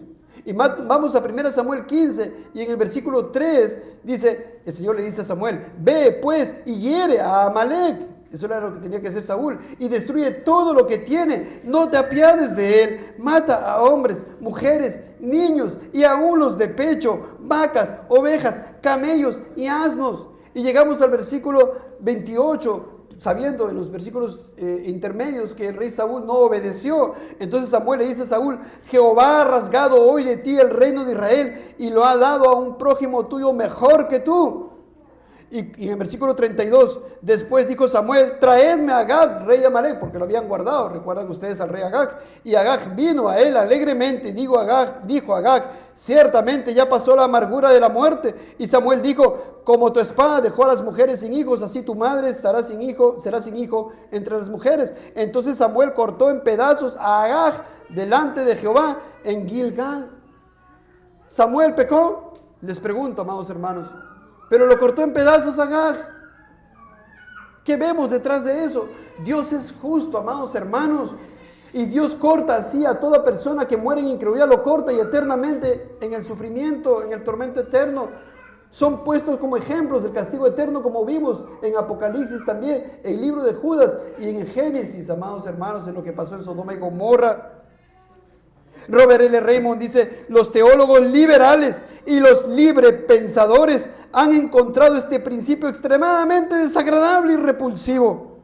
Y vamos a 1 Samuel 15, y en el versículo 3 dice, el Señor le dice a Samuel, ve pues y hiere a Amalek. Eso era lo que tenía que hacer Saúl. Y destruye todo lo que tiene. No te apiades de él. Mata a hombres, mujeres, niños y aún los de pecho, vacas, ovejas, camellos y asnos. Y llegamos al versículo 28, sabiendo en los versículos intermedios que el rey Saúl no obedeció. Entonces Samuel le dice a Saúl, Jehová ha rasgado hoy de ti el reino de Israel y lo ha dado a un prójimo tuyo mejor que tú. Y en el versículo 32, después dijo Samuel, traedme a Agag, rey de Amalek, porque lo habían guardado, recuerdan ustedes al rey Agag. Y Agag vino a él alegremente, dijo Agag, ciertamente ya pasó la amargura de la muerte. Y Samuel dijo, como tu espada dejó a las mujeres sin hijos, así tu madre será sin hijo entre las mujeres. Entonces Samuel cortó en pedazos a Agag delante de Jehová en Gilgal. ¿Samuel pecó? Les pregunto, amados hermanos. Pero lo cortó en pedazos Agag. ¿Qué vemos detrás de eso? Dios es justo, amados hermanos. Y Dios corta así a toda persona que muere en incredulidad, lo corta y eternamente en el sufrimiento, en el tormento eterno. Son puestos como ejemplos del castigo eterno, como vimos en Apocalipsis también, en el libro de Judas y en Génesis, amados hermanos, en lo que pasó en Sodoma y Gomorra. Robert L. Raymond dice, los teólogos liberales y los librepensadores han encontrado este principio extremadamente desagradable y repulsivo.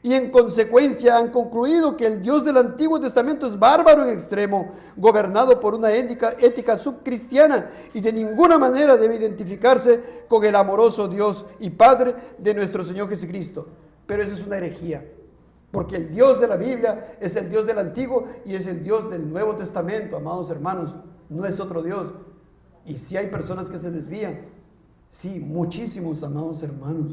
Y en consecuencia han concluido que el Dios del Antiguo Testamento es bárbaro en extremo, gobernado por una ética subcristiana y de ninguna manera debe identificarse con el amoroso Dios y Padre de nuestro Señor Jesucristo. Pero eso es una herejía. Porque el Dios de la Biblia es el Dios del Antiguo y es el Dios del Nuevo Testamento, amados hermanos. No es otro Dios. Y si hay personas que se desvían, sí, muchísimos, amados hermanos.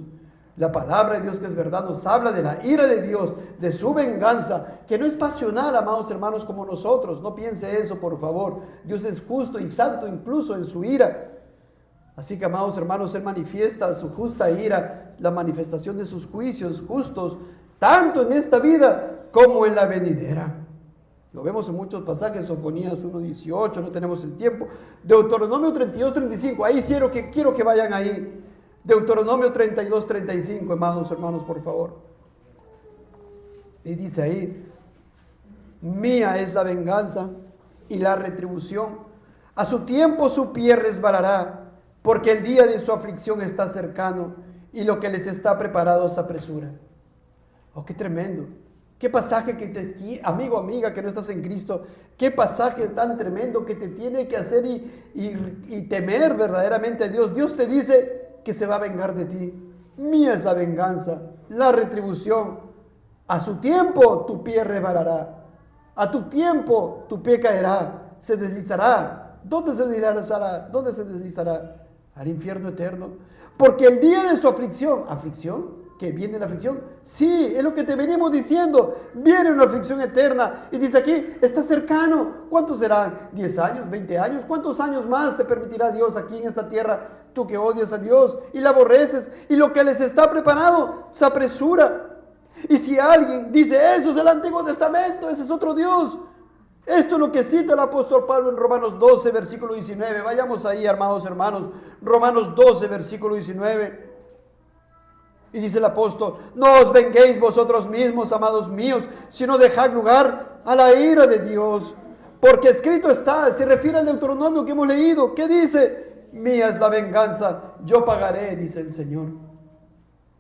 La palabra de Dios, que es verdad, nos habla de la ira de Dios, de su venganza, que no es pasional, amados hermanos, como nosotros. No piense eso, por favor. Dios es justo y santo incluso en su ira. Así que, amados hermanos, Él manifiesta su justa ira, la manifestación de sus juicios justos, tanto en esta vida como en la venidera. Lo vemos en muchos pasajes, Sofonías 1:18, no tenemos el tiempo. Deuteronomio 32:35, ahí quiero que vayan ahí. Deuteronomio 32:35, amados hermanos, por favor. Y dice ahí, Mía es la venganza y la retribución. A su tiempo su pie resbalará, porque el día de su aflicción está cercano y lo que les está preparado se apresura. Oh, qué tremendo. Qué pasaje que amigo, amiga, que no estás en Cristo, qué pasaje tan tremendo que te tiene que hacer y temer verdaderamente a Dios. Dios te dice que se va a vengar de ti. Mía es la venganza, la retribución. A su tiempo tu pie resbalará. A tu tiempo tu pie caerá, se deslizará. ¿Dónde se deslizará? ¿Dónde se deslizará? Al infierno eterno. Porque el día de su aflicción, ¿aflicción? ¿Que viene la aflicción? Sí, es lo que te venimos diciendo. Viene una aflicción eterna. Y dice aquí, está cercano. ¿Cuántos serán? ¿10 años? ¿20 años? ¿Cuántos años más te permitirá Dios aquí en esta tierra? Tú que odias a Dios y la aborreces. Y lo que les está preparado se apresura. Y si alguien dice, eso es el Antiguo Testamento, ese es otro Dios. Esto es lo que cita el apóstol Pablo en Romanos 12, versículo 19. Vayamos ahí, amados hermanos. Romanos 12, versículo 19. Y dice el apóstol, no os venguéis vosotros mismos, amados míos, sino dejad lugar a la ira de Dios. Porque escrito está, se refiere al Deuteronomio que hemos leído. ¿Qué dice? Mía es la venganza, yo pagaré, dice el Señor.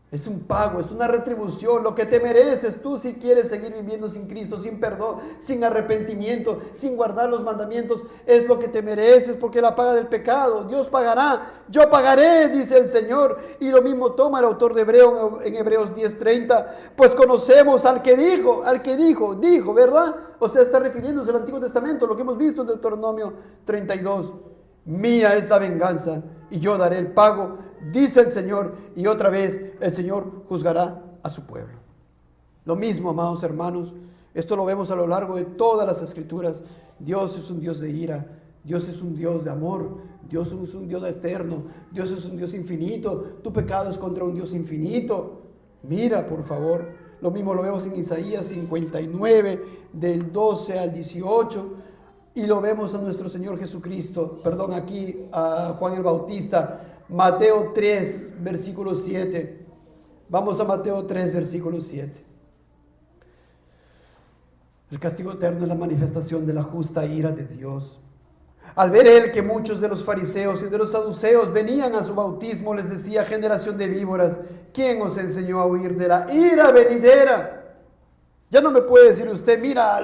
Es un pago, es una retribución, lo que te mereces tú si quieres seguir viviendo sin Cristo, sin perdón, sin arrepentimiento, sin guardar los mandamientos, es lo que te mereces porque la paga del pecado. Dios pagará, yo pagaré, dice el Señor. Y lo mismo toma el autor de Hebreo en Hebreos 10:30, pues conocemos al que dijo, ¿verdad? O sea, está refiriéndose al Antiguo Testamento, lo que hemos visto en Deuteronomio 32. Mía es la venganza y yo daré el pago, dice el Señor, y otra vez el Señor juzgará a su pueblo. Lo mismo, amados hermanos, esto lo vemos a lo largo de todas las Escrituras. Dios es un Dios de ira, Dios es un Dios de amor, Dios es un Dios eterno, Dios es un Dios infinito. Tu pecado es contra un Dios infinito. Mira, por favor, lo mismo lo vemos en Isaías 59, del 12 al 18. Y lo vemos a nuestro Señor Jesucristo, aquí a Juan el Bautista, Mateo 3, versículo 7. Vamos a Mateo 3, versículo 7. El castigo eterno es la manifestación de la justa ira de Dios. Al ver él que muchos de los fariseos y de los saduceos venían a su bautismo, les decía, generación de víboras, ¿quién os enseñó a huir de la ira venidera? Ya no me puede decir usted, mira,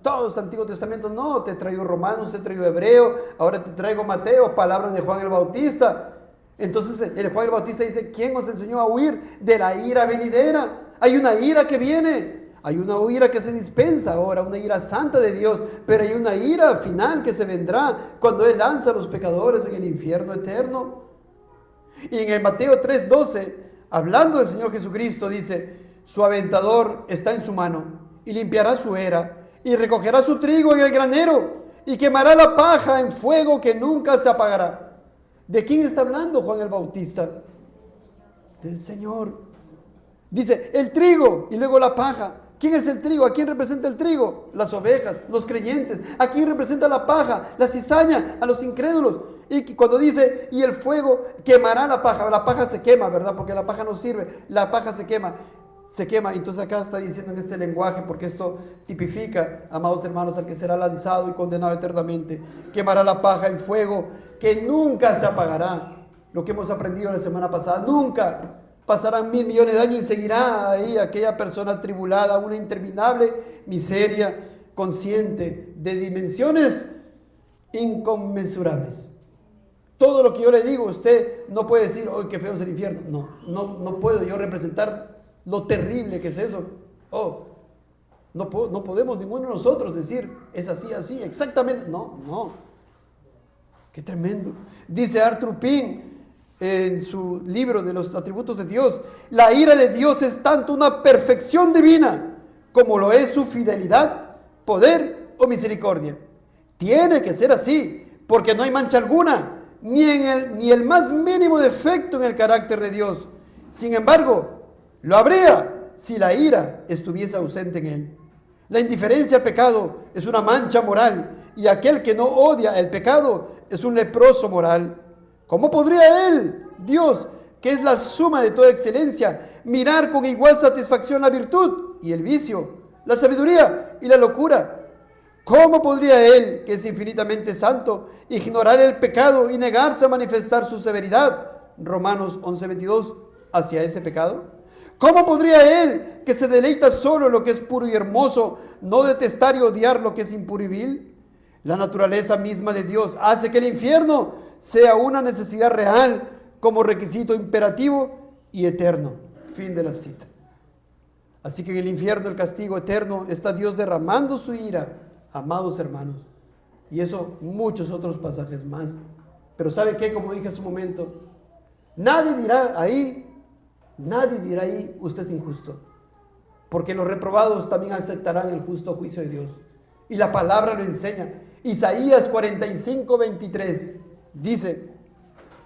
todos los Antiguos Testamentos, no, te traigo Romanos, te traigo Hebreo, ahora te traigo Mateo, palabras de Juan el Bautista. Entonces el Juan el Bautista dice, ¿quién os enseñó a huir de la ira venidera? Hay una ira que viene, hay una ira que se dispensa ahora, una ira santa de Dios, pero hay una ira final que se vendrá cuando Él lanza a los pecadores en el infierno eterno. Y en el Mateo 3:12, hablando del Señor Jesucristo, dice, su aventador está en su mano y limpiará su era y recogerá su trigo en el granero y quemará la paja en fuego que nunca se apagará. ¿De quién está hablando Juan el Bautista? Del Señor. Dice el trigo y luego la paja. ¿Quién es el trigo? ¿A quién representa el trigo? Las ovejas, los creyentes. ¿A quién representa la paja? La cizaña, a los incrédulos. Y cuando dice, y el fuego quemará la paja se quema, ¿verdad? Porque la paja no sirve, la paja se quema. Entonces acá está diciendo en este lenguaje, porque esto tipifica, amados hermanos, al que será lanzado y condenado eternamente. Quemará la paja en fuego que nunca se apagará. Lo que hemos aprendido la semana pasada, nunca. Pasarán 1.000 millones de años y seguirá ahí aquella persona atribulada, una interminable miseria consciente de dimensiones inconmensurables. Todo lo que yo le digo, usted no puede decir, ¡oh, qué feo es el infierno! No puedo yo representar lo terrible que es eso. No podemos ninguno de nosotros decir, es así, exactamente. No. Qué tremendo. Dice Arthur Pym en su libro de los atributos de Dios, la ira de Dios es tanto una perfección divina como lo es su fidelidad, poder o misericordia. Tiene que ser así, porque no hay mancha alguna, ni el más mínimo defecto en el carácter de Dios. Sin embargo, lo habría si la ira estuviese ausente en él. La indiferencia al pecado es una mancha moral, y aquel que no odia el pecado es un leproso moral. ¿Cómo podría él, Dios, que es la suma de toda excelencia, mirar con igual satisfacción la virtud y el vicio? la sabiduría y la locura. ¿Cómo podría Él, que es infinitamente santo, ignorar el pecado y negarse a manifestar su severidad? Romanos 11:22, hacia ese pecado. ¿Cómo podría Él, que se deleita solo en lo que es puro y hermoso, no detestar y odiar lo que es impuro y vil? La naturaleza misma de Dios hace que el infierno sea una necesidad real como requisito imperativo y eterno. Fin de la cita. Así que en el infierno, el castigo eterno, está Dios derramando su ira, amados hermanos. Y eso, muchos otros pasajes más. Pero ¿sabe qué? Como dije hace un momento, nadie dirá ahí, usted es injusto. Porque los reprobados también aceptarán el justo juicio de Dios. Y la palabra lo enseña. Isaías 45:23 dice: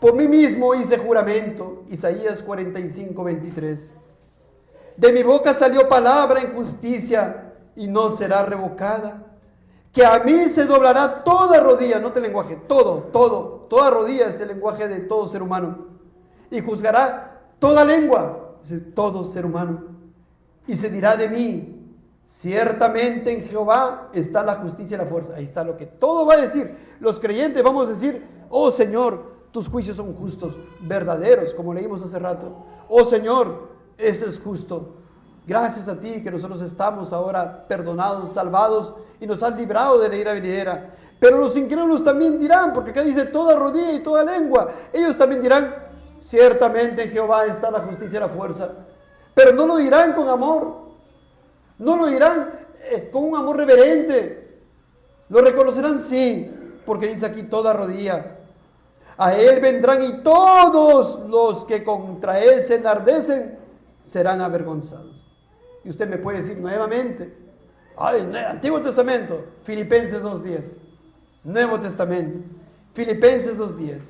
por mí mismo hice juramento. Isaías 45:23. De mi boca salió palabra en justicia y no será revocada. Que a mí se doblará toda rodilla, note el lenguaje, toda rodilla es el lenguaje de todo ser humano. Y juzgará toda lengua, todo ser humano. Y se dirá de mí: ciertamente en Jehová está la justicia y la fuerza. Ahí está lo que todo va a decir. Los creyentes vamos a decir: oh Señor, tus juicios son justos, verdaderos, como leímos hace rato. Oh Señor, ese es justo. Gracias a ti que nosotros estamos ahora perdonados, salvados y nos has librado de la ira venidera. Pero los incrédulos también dirán, porque acá dice toda rodilla y toda lengua. Ellos también dirán: ciertamente en Jehová está la justicia y la fuerza. Pero no lo dirán con amor. No lo dirán con un amor reverente. Lo reconocerán, sí, porque dice aquí toda rodilla. A él vendrán y todos los que contra él se enardecen serán avergonzados. Y usted me puede decir nuevamente: Antiguo Testamento, Filipenses 2:10. Nuevo Testamento, Filipenses 2:10.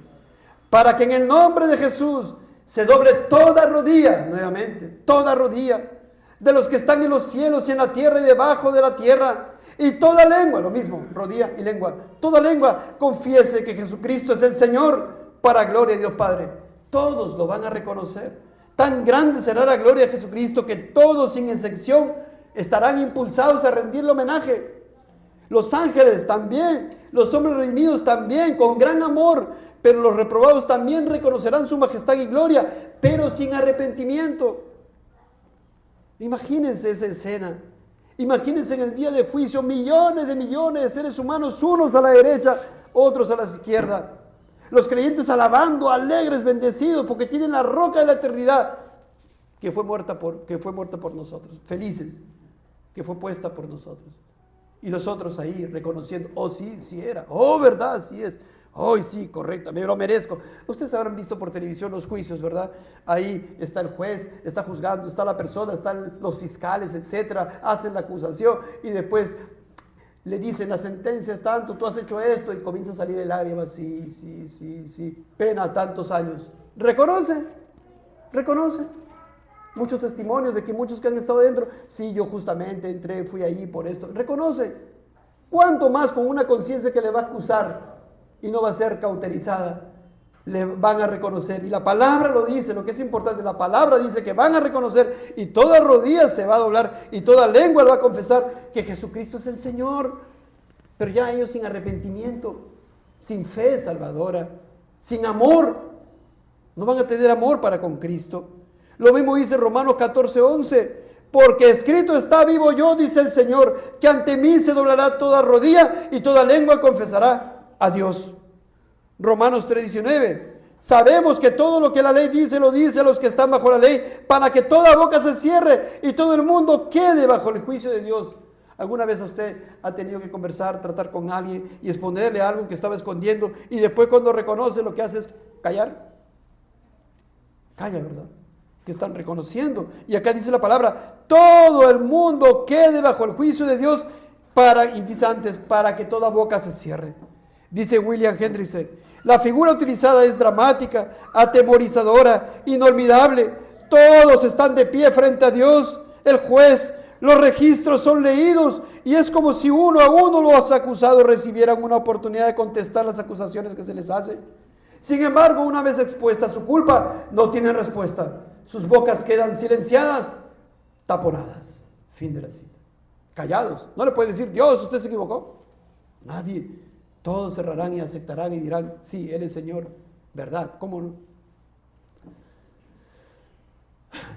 Para que en el nombre de Jesús se doble toda rodilla, nuevamente, toda rodilla, de los que están en los cielos y en la tierra y debajo de la tierra, y toda lengua, lo mismo, rodilla y lengua, toda lengua confiese que Jesucristo es el Señor, para gloria de Dios Padre. Todos lo van a reconocer. Tan grande será la gloria de Jesucristo que todos, sin excepción, estarán impulsados a rendirle homenaje. Los ángeles también, los hombres redimidos también, con gran amor, pero los reprobados también reconocerán su majestad y gloria, pero sin arrepentimiento. Imagínense esa escena. Imagínense en el día de juicio millones de seres humanos, unos a la derecha, otros a la izquierda. Los creyentes alabando, alegres, bendecidos, porque tienen la roca de la eternidad que fue muerta por nosotros. Felices, que fue puesta por nosotros. Y nosotros ahí reconociendo: oh sí, sí era. Oh, verdad, sí es. Oh, sí, correcto, me lo merezco. Ustedes habrán visto por televisión los juicios, ¿verdad? Ahí está el juez, está juzgando, está la persona, están los fiscales, etcétera. Hacen la acusación y después le dicen: la sentencia es tanto, tú has hecho esto, y comienza a salir el lágrima: sí, pena tantos años. ¿Reconocen? Muchos testimonios de que muchos que han estado dentro: sí, yo justamente entré, fui allí por esto. ¿Reconoce? ¿Cuánto más con una conciencia que le va a acusar y no va a ser cauterizada? Le van a reconocer. Y la palabra lo dice, lo que es importante, la palabra dice que van a reconocer, y toda rodilla se va a doblar y toda lengua lo va a confesar que Jesucristo es el Señor. Pero ya ellos sin arrepentimiento, sin fe salvadora, sin amor, no van a tener amor para con Cristo. Lo mismo dice Romanos 14:11: porque escrito está: vivo yo, dice el Señor, que ante mí se doblará toda rodilla y toda lengua confesará a Dios. Romanos 3:19: sabemos que todo lo que la ley dice, lo dice a los que están bajo la ley, para que toda boca se cierre y todo el mundo quede bajo el juicio de Dios. ¿Alguna vez usted ha tenido que conversar, tratar con alguien y exponerle algo que estaba escondiendo, y después cuando reconoce lo que hace es callar? Calla, ¿verdad? Que están reconociendo. Y acá dice la palabra: todo el mundo quede bajo el juicio de Dios, y dice antes, para que toda boca se cierre. Dice William Hendrickson: la figura utilizada es dramática, atemorizadora, inolvidable. Todos están de pie frente a Dios, el juez. Los registros son leídos y es como si uno a uno los acusados recibieran una oportunidad de contestar las acusaciones que se les hacen. Sin embargo, una vez expuesta su culpa, no tienen respuesta. Sus bocas quedan silenciadas, taponadas. Fin de la cita. callados. No le puede decir, Dios, usted se equivocó. Nadie. Todos cerrarán y aceptarán y dirán, sí, Él es Señor. ¿Verdad? ¿Cómo no?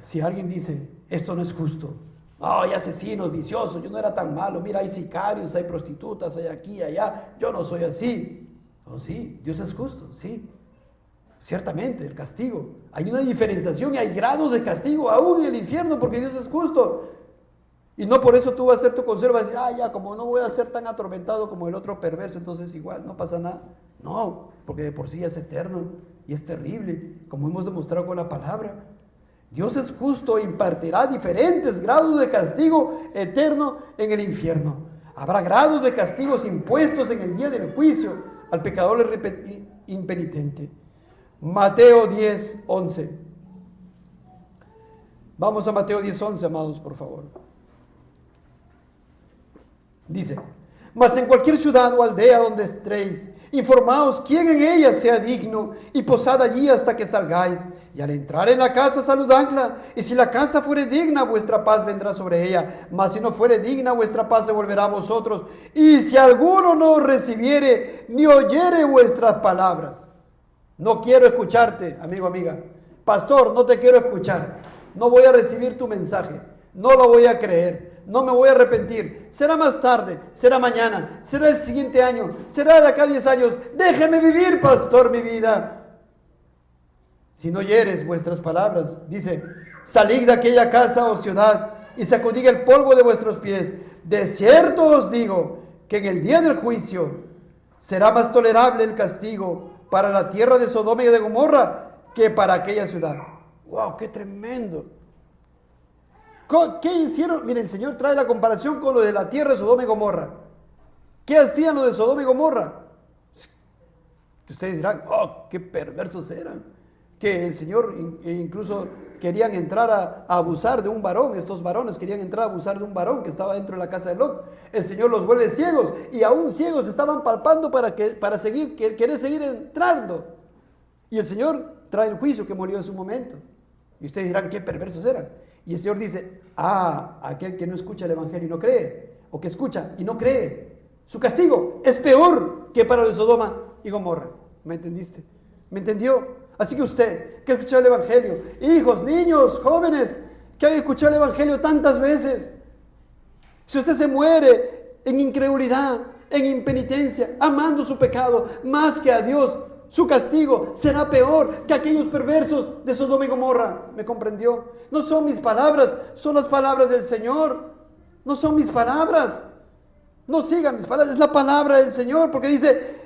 Si alguien dice, esto no es justo. Oh, hay asesinos, viciosos, yo no era tan malo. Mira, hay sicarios, hay prostitutas, hay aquí, allá. Yo no soy así. Oh, sí, Dios es justo, sí. Ciertamente, el castigo. Hay una diferenciación y hay grados de castigo aún en el infierno porque Dios es justo. Y no por eso tú vas a hacer tu consejo, vas a decir, ya, como no voy a ser tan atormentado como el otro perverso, entonces igual, no pasa nada. No, porque de por sí es eterno y es terrible, como hemos demostrado con la palabra. Dios es justo e impartirá diferentes grados de castigo eterno en el infierno. Habrá grados de castigos impuestos en el día del juicio al pecador impenitente. Mateo 10, 11. Vamos a Mateo 10, 11, amados, por favor. Dice, mas en cualquier ciudad o aldea donde estéis, informaos quién en ella sea digno y posad allí hasta que salgáis. Y al entrar en la casa saludadla, y si la casa fuere digna, vuestra paz vendrá sobre ella. Mas si no fuere digna, vuestra paz se volverá a vosotros. Y si alguno no recibiere ni oyere vuestras palabras. No quiero escucharte, amigo, amiga. Pastor, no te quiero escuchar. No voy a recibir tu mensaje. No lo voy a creer. No me voy a arrepentir. Será más tarde, será mañana, será el siguiente año, será de acá a 10 años. Déjeme vivir, pastor, mi vida. Si no oyeres vuestras palabras, dice, salid de aquella casa o ciudad y sacudid el polvo de vuestros pies. De cierto os digo que en el día del juicio será más tolerable el castigo para la tierra de Sodoma y de Gomorra que para aquella ciudad. ¡Wow! ¡Qué tremendo! ¿Qué hicieron? Miren, el Señor trae la comparación con lo de la tierra de Sodoma y Gomorra. ¿Qué hacían los de Sodoma y Gomorra? Ustedes dirán, ¡oh, qué perversos eran! Que el Señor incluso querían entrar a abusar de un varón. Estos varones querían entrar a abusar de un varón que estaba dentro de la casa de Lot. El Señor los vuelve ciegos y aún ciegos estaban palpando para querer seguir entrando. Y el Señor trae el juicio que murió en su momento. Y ustedes dirán, qué perversos eran. Y el Señor dice, aquel que no escucha el Evangelio y no cree, o que escucha y no cree, su castigo es peor que para los de Sodoma y Gomorra. ¿Me entendiste? ¿Me entendió? Así que usted, que ha escuchado el Evangelio, hijos, niños, jóvenes, que han escuchado el Evangelio tantas veces, si usted se muere en incredulidad, en impenitencia, amando su pecado más que a Dios, su castigo será peor que aquellos perversos de Sodoma y Gomorra. ¿Me comprendió? No son mis palabras, son las palabras del Señor. No son mis palabras. No sigan mis palabras, es la palabra del Señor, porque dice,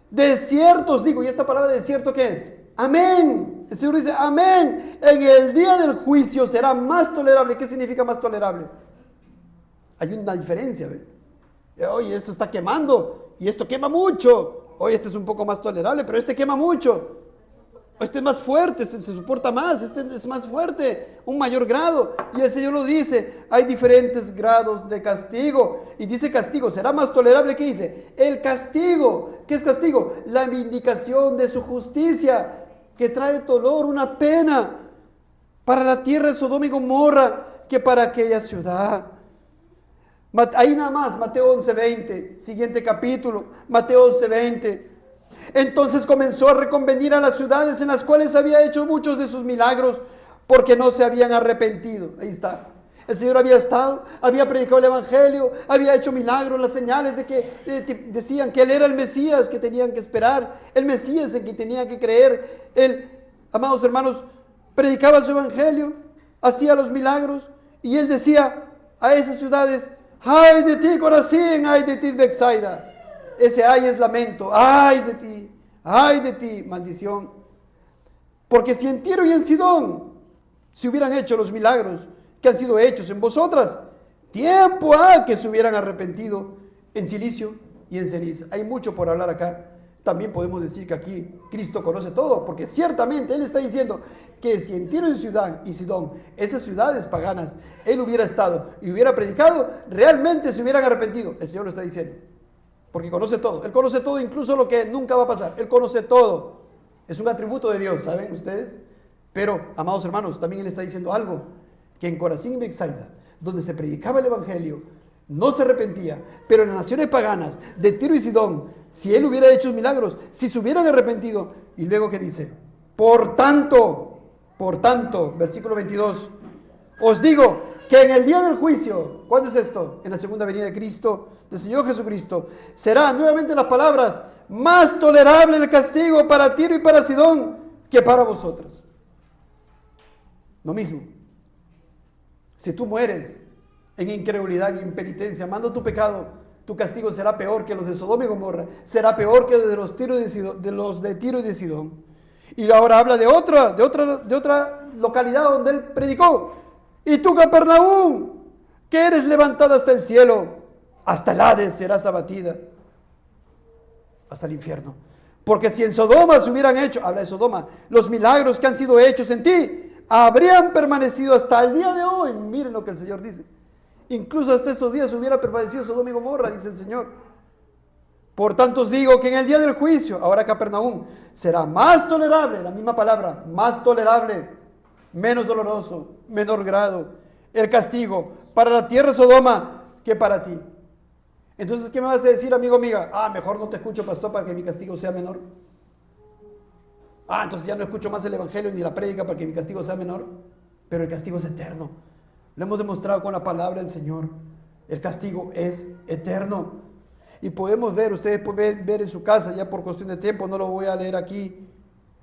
de cierto os digo, y esta palabra de cierto, ¿qué es? Amén. El Señor dice, amén. En el día del juicio será más tolerable. ¿Qué significa más tolerable? Hay una diferencia. ¿Ve? Oye, esto está quemando y esto quema mucho. Oye, este es un poco más tolerable, pero este quema mucho. Este es más fuerte, este se soporta más, este es más fuerte, un mayor grado. Y el Señor lo dice, hay diferentes grados de castigo. Y dice castigo, ¿será más tolerable? ¿Qué dice? El castigo. ¿Qué es castigo? La vindicación de su justicia, que trae dolor, una pena para la tierra de Sodoma y Gomorra que para aquella ciudad. Ahí nada más, Mateo 11:20, siguiente capítulo, Mateo 11:20. Entonces comenzó a reconvenir a las ciudades en las cuales había hecho muchos de sus milagros, porque no se habían arrepentido. Ahí está. El Señor había estado, había predicado el Evangelio, había hecho milagros, las señales de que decían que Él era el Mesías que tenían que esperar, el Mesías en quien tenían que creer. Él, amados hermanos, predicaba su Evangelio, hacía los milagros, y Él decía a esas ciudades, ¡ay de ti, Corazín! ¡Ay de ti, Betsaida! Ese ay es lamento. ¡Ay de ti, maldición! Porque si en Tiro y en Sidón se hubieran hecho los milagros que han sido hechos en vosotras, tiempo ha que se hubieran arrepentido en Cilicio y en ceniza. Hay mucho por hablar acá. También podemos decir que aquí Cristo conoce todo, porque ciertamente Él está diciendo que si en Tiro y Sidón, esas ciudades paganas, Él hubiera estado y hubiera predicado, realmente se hubieran arrepentido. El Señor lo está diciendo, porque conoce todo. Él conoce todo, incluso lo que nunca va a pasar. Él conoce todo. Es un atributo de Dios, ¿saben ustedes? Pero, amados hermanos, también Él está diciendo algo, que en Corazín y Betsaida, donde se predicaba el Evangelio, no se arrepentía, pero en las naciones paganas de Tiro y Sidón, si él hubiera hecho milagros, si se hubieran arrepentido, y luego ¿qué dice? Por tanto, versículo 22, os digo que en el día del juicio, ¿cuándo es esto? En la segunda venida de Cristo, del Señor Jesucristo, será nuevamente las palabras, más tolerable el castigo para Tiro y para Sidón que para vosotros. Lo mismo. Si tú mueres en incredulidad y impenitencia, amando tu pecado, tu castigo será peor que los de Sodoma y Gomorra, será peor que de los de Tiro y de Sidón. Y ahora habla de otra localidad donde él predicó. Y tú, Capernaum, que eres levantada hasta el cielo, hasta el Hades serás abatida, hasta el infierno. Porque si en Sodoma se hubieran hecho, habla de Sodoma, los milagros que han sido hechos en ti, habrían permanecido hasta el día de hoy. Miren lo que el Señor dice. Incluso hasta esos días hubiera permanecido Sodoma y Gomorra, dice el Señor. Por tanto os digo que en el día del juicio, ahora Capernaum, será más tolerable, la misma palabra, más tolerable, menos doloroso, menor grado, el castigo para la tierra de Sodoma que para ti. Entonces, ¿qué me vas a decir, amigo, amiga? Mejor no te escucho, pastor, para que mi castigo sea menor. Entonces ya no escucho más el evangelio ni la prédica para que mi castigo sea menor. Pero el castigo es eterno. Lo hemos demostrado con la palabra del Señor. El castigo es eterno. Y podemos ver, ustedes pueden ver en su casa, ya por cuestión de tiempo, no lo voy a leer aquí.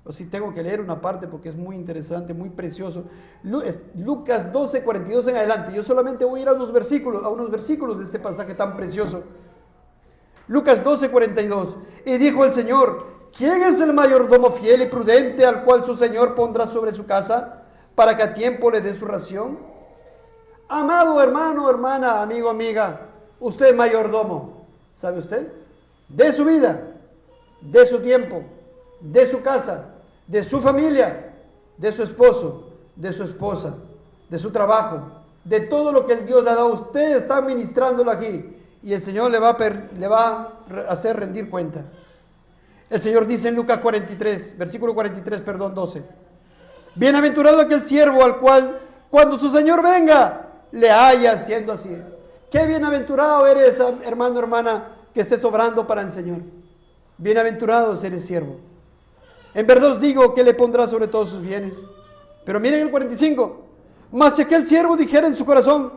O sí tengo que leer una parte porque es muy interesante, muy precioso. Lucas 12, 42 en adelante. Yo solamente voy a ir a unos versículos de este pasaje tan precioso. Lucas 12, 42. Y dijo el Señor: ¿quién es el mayordomo fiel y prudente al cual su Señor pondrá sobre su casa para que a tiempo le dé su ración? Amado hermano, hermana, amigo, amiga, usted es mayordomo, ¿sabe usted? De su vida, de su tiempo, de su casa, de su familia, de su esposo, de su esposa, de su trabajo, de todo lo que el Dios le ha dado. Usted está administrándolo aquí y el Señor le va a hacer rendir cuenta. El Señor dice en Lucas 43, versículo 43, 12. Bienaventurado aquel siervo al cual, cuando su Señor venga, le haya haciendo así. Qué bienaventurado eres, hermano, hermana, que estés obrando para el Señor. Bienaventurado eres siervo. En verdad os digo que le pondrá sobre todos sus bienes. Pero miren el 45. Mas si aquel siervo dijera en su corazón: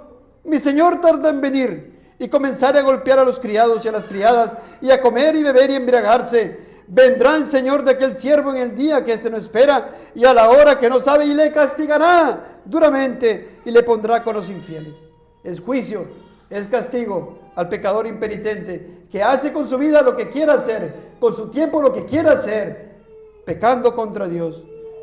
mi Señor tarda en venir, y comenzare a golpear a los criados y a las criadas, y a comer y beber y embriagarse, vendrá el Señor de aquel siervo en el día que éste no espera y a la hora que no sabe, y le castigará duramente y le pondrá con los infieles. Es juicio, es castigo al pecador impenitente que hace con su vida lo que quiera hacer, con su tiempo lo que quiera hacer, pecando contra Dios.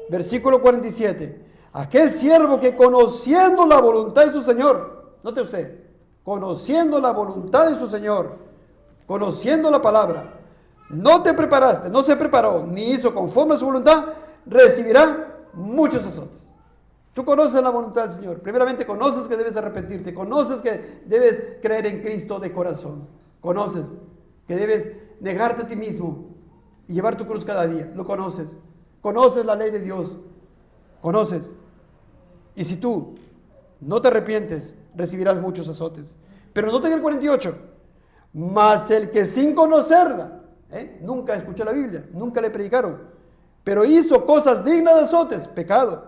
Versículo 47. Aquel siervo que, conociendo la voluntad de su Señor, note usted, conociendo la voluntad de su Señor, conociendo la palabra, no se preparó, ni hizo conforme a su voluntad, recibirá muchos azotes. Tú conoces la voluntad del Señor. Primeramente conoces que debes arrepentirte, conoces que debes creer en Cristo de corazón, conoces que debes negarte a ti mismo y llevar tu cruz cada día. Lo conoces la ley de Dios, conoces. Y si tú no te arrepientes, recibirás muchos azotes. Pero noten el 48. Mas el que sin conocerla, nunca escuchó la Biblia, nunca le predicaron, pero hizo cosas dignas de azotes, pecado,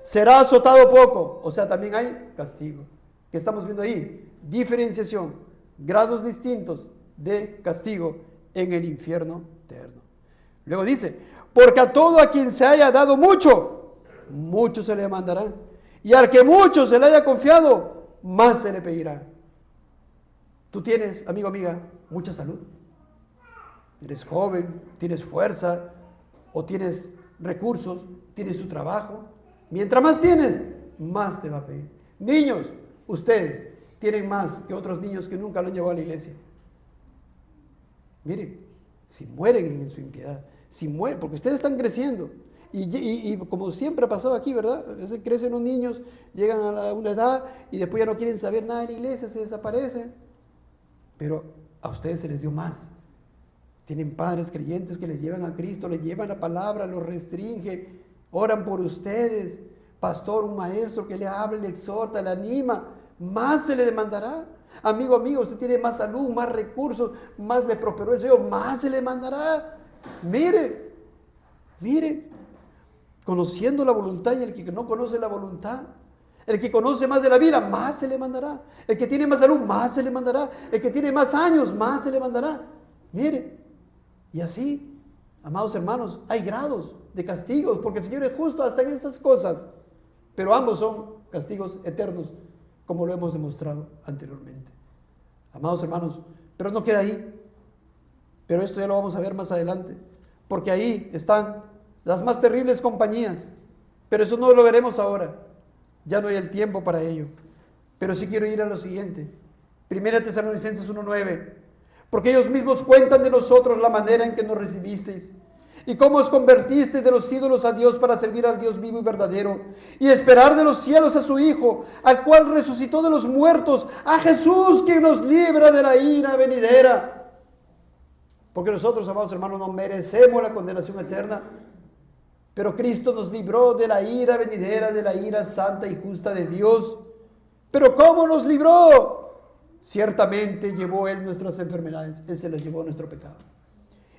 será azotado poco. O sea, también hay castigo. ¿Qué estamos viendo ahí? Diferenciación, grados distintos de castigo en el infierno eterno. Luego dice: porque a todo a quien se haya dado mucho, mucho se le demandará, y al que mucho se le haya confiado, más se le pedirá. Tú tienes, amigo, amiga, mucha salud. Eres joven, tienes fuerza, o tienes recursos, tienes tu trabajo. Mientras más tienes, más te va a pedir. Niños, ustedes tienen más que otros niños que nunca lo han llevado a la iglesia. Miren, si mueren en su impiedad, si mueren, porque ustedes están creciendo. Y como siempre ha pasado aquí, ¿verdad? A veces crecen los niños, llegan a una edad y después ya no quieren saber nada de la iglesia, se desaparecen. Pero a ustedes se les dio más. Tienen padres creyentes que les llevan a Cristo, les llevan la palabra, los restringe, oran por ustedes. Pastor, un maestro que le habla, le exhorta, le anima, más se le demandará. Amigo, usted tiene más salud, más recursos, más le prosperó el Señor, más se le mandará. Mire, conociendo la voluntad y el que no conoce la voluntad. El que conoce más de la vida, más se le mandará. El que tiene más salud, más se le mandará. El que tiene más años, más se le mandará. Mire, y así, amados hermanos, hay grados de castigos, porque el Señor es justo hasta en estas cosas. Pero ambos son castigos eternos, como lo hemos demostrado anteriormente. Amados hermanos, pero no queda ahí. Pero esto ya lo vamos a ver más adelante, porque ahí están las más terribles compañías. Pero eso no lo veremos ahora. Ya no hay el tiempo para ello. Pero sí quiero ir a lo siguiente. 1 Tesalonicenses 1:9. Porque ellos mismos cuentan de nosotros la manera en que nos recibisteis y cómo os convertisteis de los ídolos a Dios para servir al Dios vivo y verdadero y esperar de los cielos a su Hijo, al cual resucitó de los muertos, a Jesús, quien nos libra de la ira venidera. Porque nosotros, amados hermanos, no merecemos la condenación eterna, pero Cristo nos libró de la ira venidera, de la ira santa y justa de Dios. ¿Pero cómo nos libró? Ciertamente llevó Él nuestras enfermedades. Él se las llevó nuestro pecado.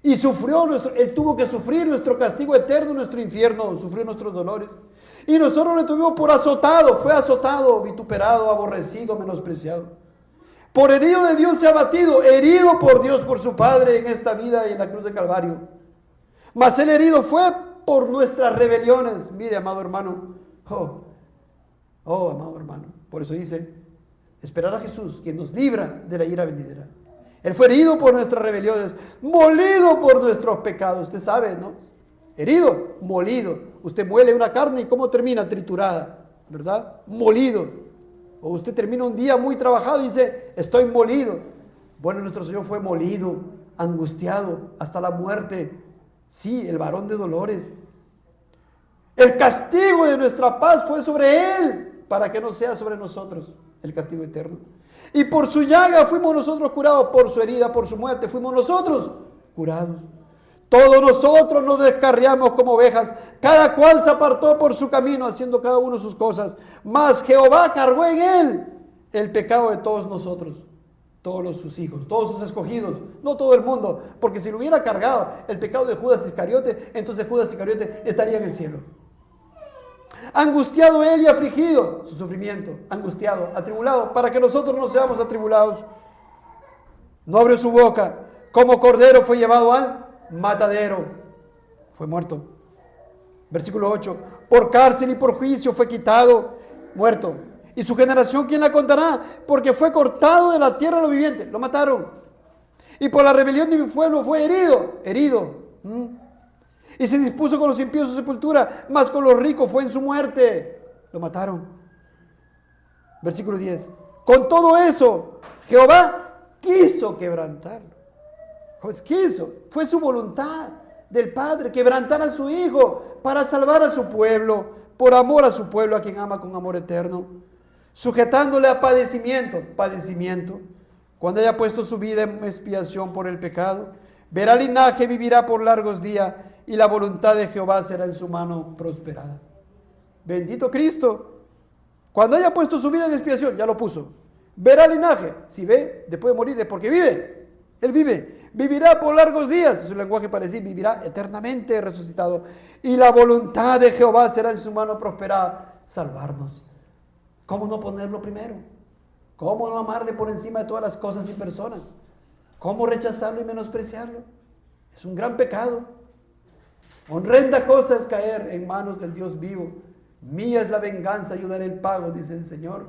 Y Él tuvo que sufrir nuestro castigo eterno, nuestro infierno, sufrió nuestros dolores. Y nosotros le tuvimos por azotado, fue azotado, vituperado, aborrecido, menospreciado. Por herido de Dios se ha abatido, herido por Dios, por su Padre en esta vida y en la cruz de Calvario. Mas el herido fue por nuestras rebeliones. Mire, amado hermano, amado hermano, por eso dice, esperar a Jesús, quien nos libra de la ira venidera. Él fue herido por nuestras rebeliones, molido por nuestros pecados. Usted sabe, ¿no? Herido, molido. Usted muele una carne y ¿cómo termina? Triturada, ¿verdad? Molido. O usted termina un día muy trabajado y dice, estoy molido. Bueno, nuestro Señor fue molido, angustiado, hasta la muerte. Sí, el varón de dolores. El castigo de nuestra paz fue sobre Él, para que no sea sobre nosotros el castigo eterno. Y por su llaga fuimos nosotros curados, por su herida, por su muerte fuimos nosotros curados. Todos nosotros nos descarriamos como ovejas, cada cual se apartó por su camino, haciendo cada uno sus cosas. Mas Jehová cargó en Él el pecado de todos nosotros, todos sus hijos, todos sus escogidos, no todo el mundo, porque si lo hubiera cargado el pecado de Judas Iscariote, entonces Judas Iscariote estaría en el cielo. Angustiado Él y afligido, su sufrimiento, angustiado, atribulado, para que nosotros no seamos atribulados. No abrió su boca, como cordero fue llevado al matadero, fue muerto. Versículo 8, por cárcel y por juicio fue quitado, muerto. Y su generación, ¿quién la contará? Porque fue cortado de la tierra de los vivientes, lo mataron. Y por la rebelión de mi pueblo fue herido. Y se dispuso con los impíos su sepultura, mas con los ricos fue en su muerte. Lo mataron. Versículo 10. Con todo eso, Jehová quiso quebrantarlo. Quiso. Fue su voluntad del Padre quebrantar a su Hijo para salvar a su pueblo, por amor a su pueblo, a quien ama con amor eterno, sujetándole a padecimiento. Cuando haya puesto su vida en expiación por el pecado, verá linaje, vivirá por largos días, y la voluntad de Jehová será en su mano prosperada. Bendito Cristo. Cuando haya puesto su vida en expiación, ya lo puso. Verá linaje. Si ve, después de morir es porque vive. Él vive. Vivirá por largos días. Su lenguaje para decir, vivirá eternamente resucitado. Y la voluntad de Jehová será en su mano prosperada. Salvarnos. ¿Cómo no ponerlo primero? ¿Cómo no amarle por encima de todas las cosas y personas? ¿Cómo rechazarlo y menospreciarlo? Es un gran pecado. Horrenda cosa es caer en manos del Dios vivo. Mía es la venganza, yo daré el pago, dice el Señor.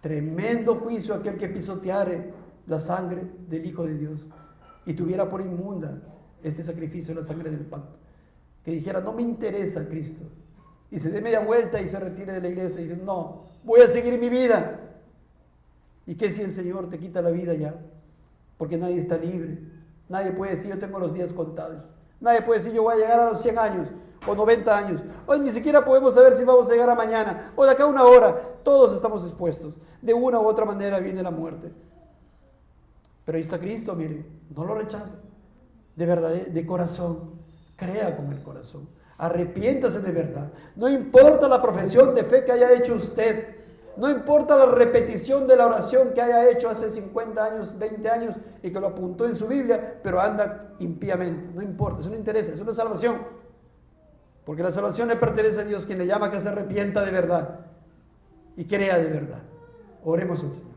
Tremendo juicio aquel que pisoteare la sangre del Hijo de Dios y tuviera por inmunda este sacrificio, la sangre del pacto. Que dijera, no me interesa Cristo, y se dé media vuelta y se retire de la iglesia y dice, no, voy a seguir mi vida. ¿Y qué si el Señor te quita la vida ya? Porque nadie está libre. Nadie puede decir, yo tengo los días contados. Nadie puede decir, yo voy a llegar a los 100 años o 90 años. Hoy ni siquiera podemos saber si vamos a llegar a mañana o de acá a una hora. Todos estamos expuestos. De una u otra manera viene la muerte. Pero ahí está Cristo, mire, no lo rechaza. De verdad, de corazón. Crea con el corazón. Arrepiéntase de verdad. No importa la profesión de fe que haya hecho usted. No importa la repetición de la oración que haya hecho hace 50 años, 20 años y que lo apuntó en su Biblia, pero anda impíamente. No importa, eso no interesa, eso no es salvación. Porque la salvación le pertenece a Dios, quien le llama a que se arrepienta de verdad y crea de verdad. Oremos al Señor.